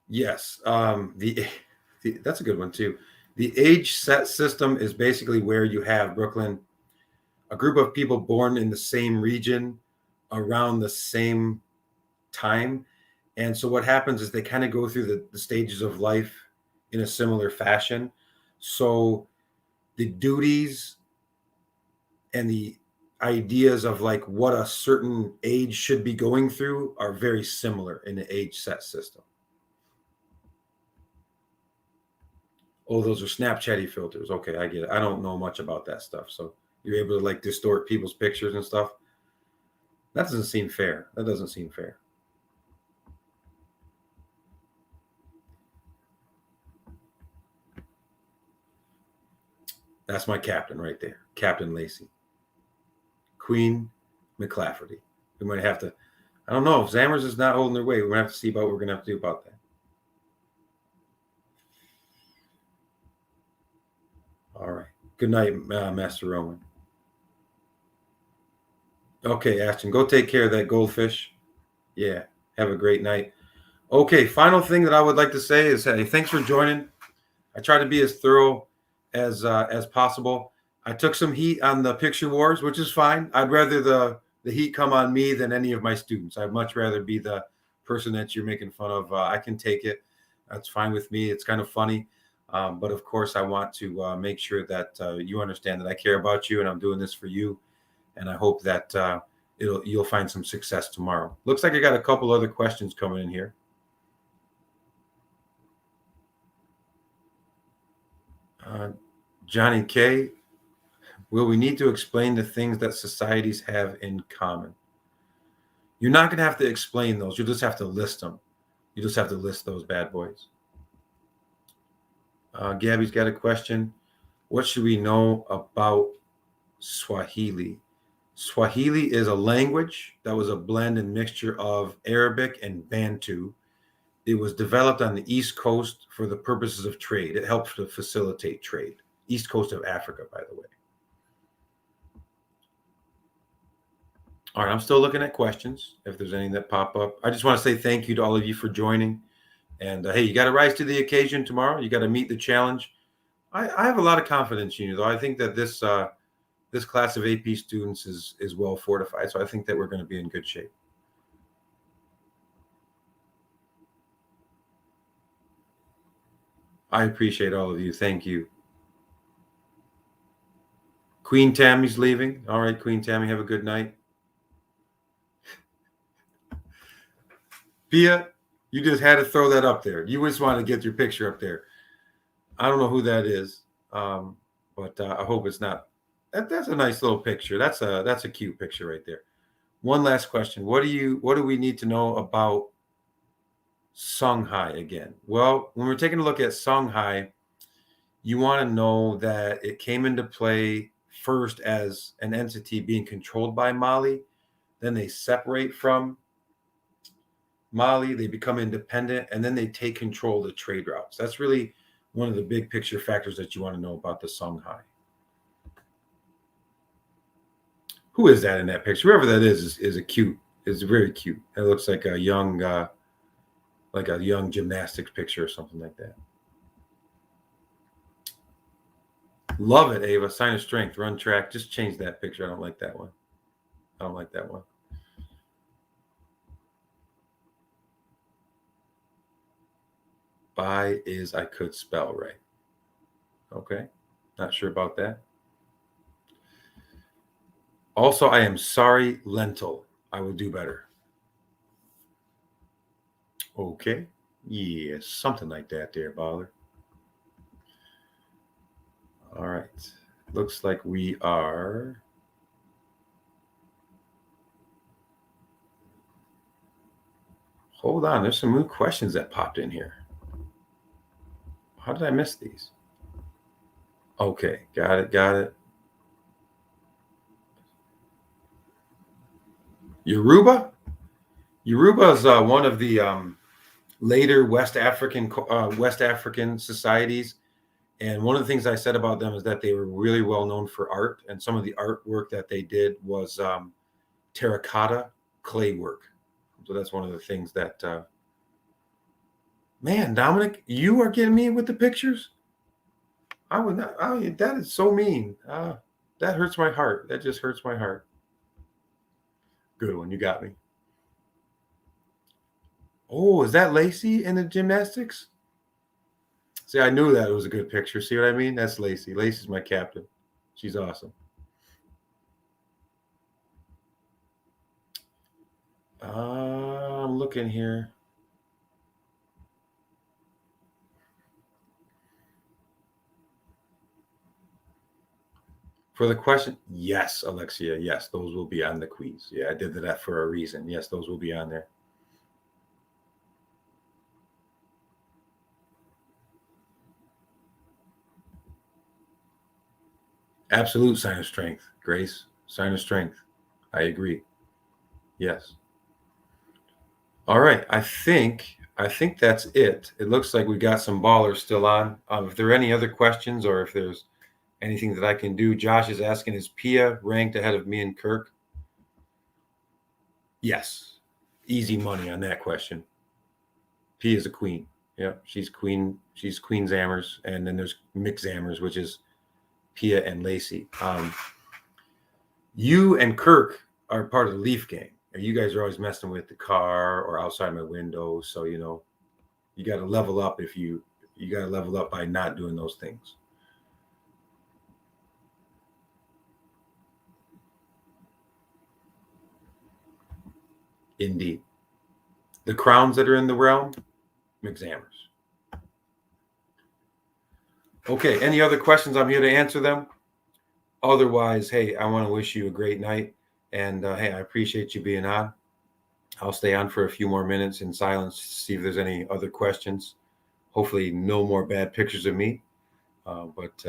Yes, that's a good one too. The age set system is basically where you have, Brooklyn, a group of people born in the same region around the same time. And so what happens is they kind of go through the stages of life in a similar fashion. So the duties and the ideas of like what a certain age should be going through are very similar in the age set system. Oh, those are Snapchatty filters. Okay, I get it. I don't know much about that stuff. So you're able to like distort people's pictures and stuff. That doesn't seem fair. That doesn't seem fair. That's my captain right there. Captain Lacey. Queen McClafferty. We might have to, I don't know, if Zammers is not holding their weight, we're going to have to see about what we're going to have to do about that. All right. Good night, Master Roman. Okay, Ashton, go take care of that goldfish. Yeah. Have a great night. Okay, final thing that I would like to say is, hey, thanks for joining. I try to be as thorough as possible. I took some heat on the picture wars, which is fine. I'd rather the heat come on me than any of my students. I'd much rather be the person that you're making fun of. I can take it. That's fine with me. It's kind of funny. But of course, I want to make sure that you understand that I care about you and I'm doing this for you. And I hope that you'll find some success tomorrow. Looks like I got a couple other questions coming in here. Johnny K, will we need to explain the things that societies have in common? You're not going to have to explain those. You just have to list them. You just have to list those bad boys. Gabby's got a question. What should we know about Swahili? Swahili is a language that was a blend and mixture of Arabic and Bantu. It was developed on the East Coast for the purposes of trade. It helps to facilitate trade. East Coast of Africa, by the way. All right, I'm still looking at questions, if there's any that pop up. I just want to say thank you to all of you for joining. And hey, you got to rise to the occasion tomorrow. You got to meet the challenge. I have a lot of confidence in you, though. I think that this class of AP students is well fortified. So I think that we're going to be in good shape. I appreciate all of you. Thank you. Queen Tammy's leaving. All right, Queen Tammy, have a good night. Pia, you just had to throw that up there. You just wanted to get your picture up there. I don't know who that is, but I hope it's not. That's a nice little picture. That's a cute picture right there. One last question. What do we need to know about Songhai again? Well, when we're taking a look at Songhai, you want to know that it came into play first as an entity being controlled by Mali. Then they separate from Mali, they become independent, and then they take control of the trade routes. That's really one of the big picture factors that you want to know about the Songhai. Who is that in that picture? Whoever that is very cute. It looks like a young gymnastics picture or something like that. Love it, Ava. Sign of strength, run track. Just change that picture. I don't like that one. By is I could spell right. Okay. Not sure about that. Also, I am sorry, lentil. I will do better. Okay. Yeah, something like that there, baller. All right. Looks like we are. Hold on. There's some new questions that popped in here. How did I miss these? Okay. Got it. Yoruba? Yoruba is one of the later West African societies. And one of the things I said about them is that they were really well known for art. And some of the artwork that they did was terracotta clay work. So that's one of the things that, man, Dominic, you are getting me with the pictures. I would not. That is so mean. That hurts my heart. That just hurts my heart. Good one. You got me. Oh, is that Lacey in the gymnastics? See, I knew that it was a good picture. See what I mean? That's Lacey. Lacey's my captain. She's awesome. I'm looking here. For the question, yes, Alexia, yes, those will be on the quiz. Yeah, I did that for a reason. Yes, those will be on there. Absolute sign of strength, Grace. Sign of strength. I agree. Yes. All right. I think that's it. It looks like we got some ballers still on. If there are any other questions or if there's anything that I can do, Josh is asking, is Pia ranked ahead of me and Kirk? Yes. Easy money on that question. P is a queen. Yeah, she's queen. She's Queen Zammers, and then there's Mick Zammers, which is Pia and Lacey. You and Kirk are part of the Leaf gang. And you guys are always messing with the car or outside my window. So, you know, you got to level up you got to level up by not doing those things. Indeed. The crowns that are in the realm, McZammers. Okay, any other questions? I'm here to answer them. Otherwise, hey, I want to wish you a great night. And hey, I appreciate you being on. I'll stay on for a few more minutes in silence to see if there's any other questions. Hopefully, no more bad pictures of me. But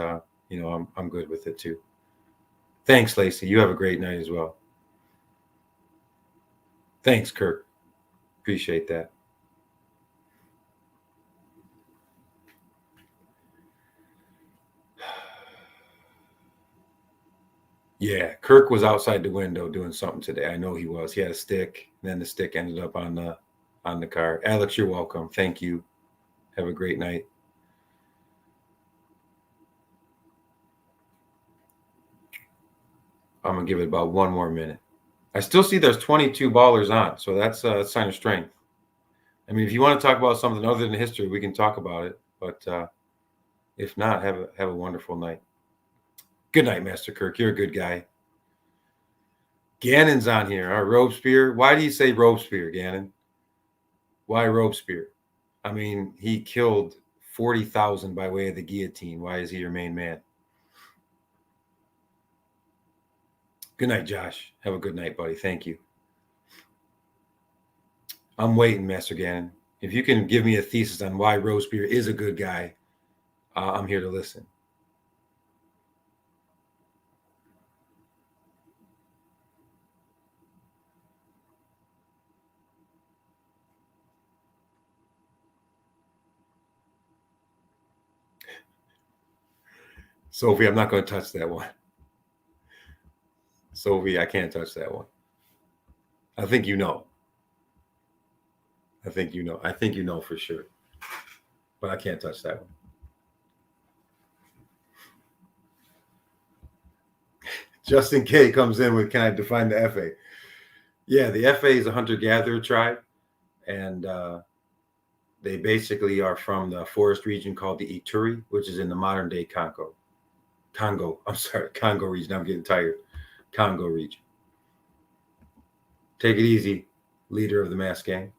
you know, I'm good with it too. Thanks, Lacey. You have a great night as well. Thanks, Kirk. Appreciate that. Yeah, Kirk was outside the window doing something today. I know he was. He had a stick, and then the stick ended up on the car. Alex, you're welcome. Thank you. Have a great night. I'm gonna give it about one more minute. I still see there's 22 ballers on, so that's a sign of strength. I mean, if you want to talk about something other than history, we can talk about it. But if not, have a wonderful night. Good night, Master Kirk. You're a good guy. Gannon's on here. Robespierre. Why do you say Robespierre, Gannon? Why Robespierre? I mean, he killed 40,000 by way of the guillotine. Why is he your main man? Good night, Josh. Have a good night, buddy. Thank you. I'm waiting, Master Gannon. If you can give me a thesis on why Robespierre is a good guy, I'm here to listen. Sophie, I'm not going to touch that one. Sophie, I can't touch that one. I think you know. I think you know. I think you know for sure. But I can't touch that one. Justin K comes in with, can I define the FA? Yeah, the FA is a hunter-gatherer tribe. And they basically are from the forest region called the Ituri, which is in the modern-day Congo region. I'm getting tired. Congo region. Take it easy, leader of the mass gang.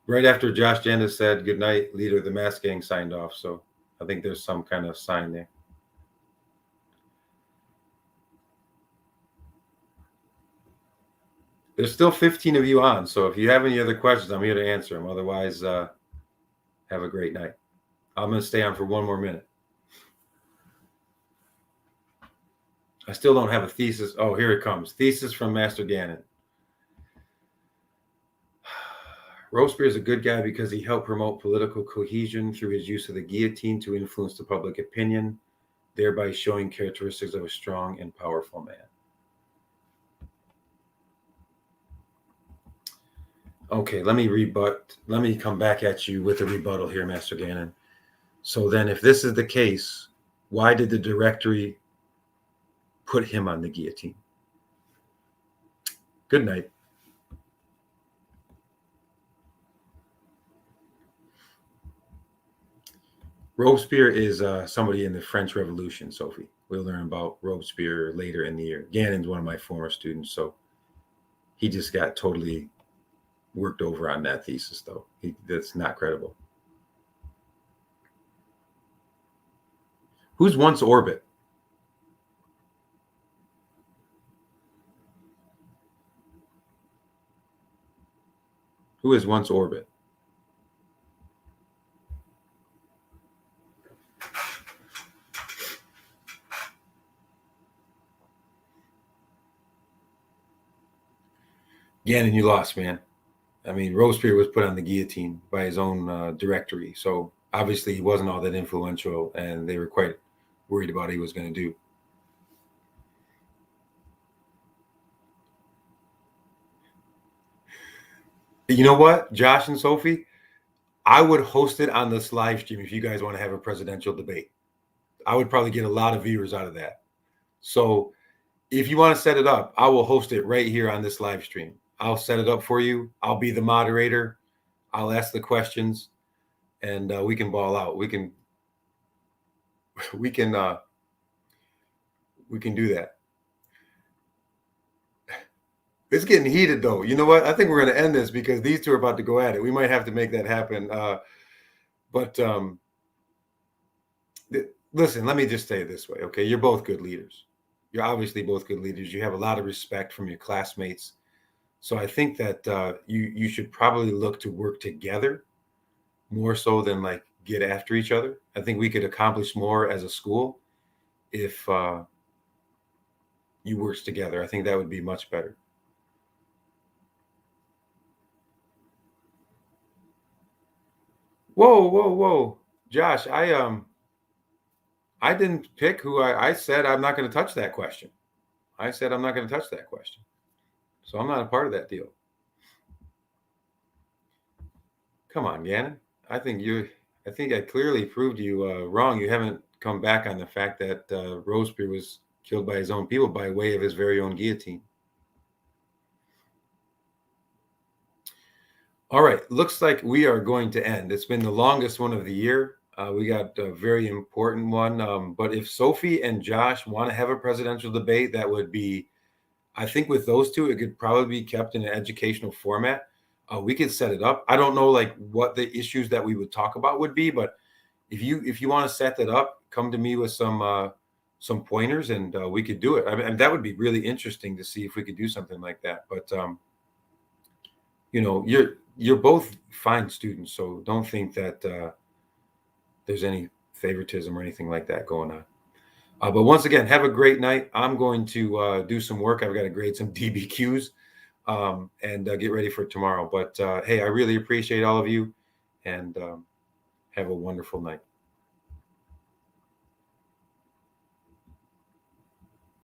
Right after Josh Jandis said good night, leader of the mass gang signed off. So I think there's some kind of sign there. There's still 15 of you on. So if you have any other questions, I'm here to answer them. Otherwise, have a great night. I'm going to stay on for one more minute. I still don't have a thesis. Oh, here it comes. Thesis from Master Gannon. Robespierre is a good guy because he helped promote political cohesion through his use of the guillotine to influence the public opinion, thereby showing characteristics of a strong and powerful man. Okay, let me come back at you with a rebuttal here, Master Gannon. So then if this is the case, why did the directory put him on the guillotine? Good night. Robespierre is somebody in the French Revolution, Sophie. We'll learn about Robespierre later in the year. Gannon's one of my former students, so he just got totally worked over on that thesis, though. That's not credible. Who's once Orbit? Who is once Orbit? Gannon, you lost, man. I mean, Robespierre was put on the guillotine by his own directory, so obviously he wasn't all that influential, and they were quite worried about what he was going to do. You know what, Josh and Sophie? I would host it on this live stream if you guys want to have a presidential debate. I would probably get a lot of viewers out of that. So if you want to set it up, I will host it right here on this live stream. I'll set it up for you. I'll be the moderator. I'll ask the questions, and we can ball out. We can do that. It's getting heated, though. You know what? I think we're going to end this because these two are about to go at it. We might have to make that happen. But listen, let me just say it this way, okay? You're both good leaders. You're obviously both good leaders. You have a lot of respect from your classmates. So I think that you should probably look to work together more so than like get after each other. I think we could accomplish more as a school if you worked together. I think that would be much better. Whoa, Josh, I didn't pick who I said I'm not going to touch that question. I said I'm not going to touch that question. So I'm not a part of that deal. Come on, Gannon. I think I clearly proved you wrong. You haven't come back on the fact that Robespierre was killed by his own people by way of his very own guillotine. All right, looks like we are going to end. It's been the longest one of the year. We got a very important one. But if Sophie and Josh want to have a presidential debate, that would be, I think with those two, it could probably be kept in an educational format. We could set it up. I don't know like what the issues that we would talk about would be, but if you want to set that up, come to me with some pointers, and we could do it. I mean, that would be really interesting to see if we could do something like that. But you're both fine students, so don't think that there's any favoritism or anything like that going on. But once again, have a great night. I'm going to do some work. I've got to grade some DBQs and get ready for tomorrow. But hey, I really appreciate all of you, and have a wonderful night.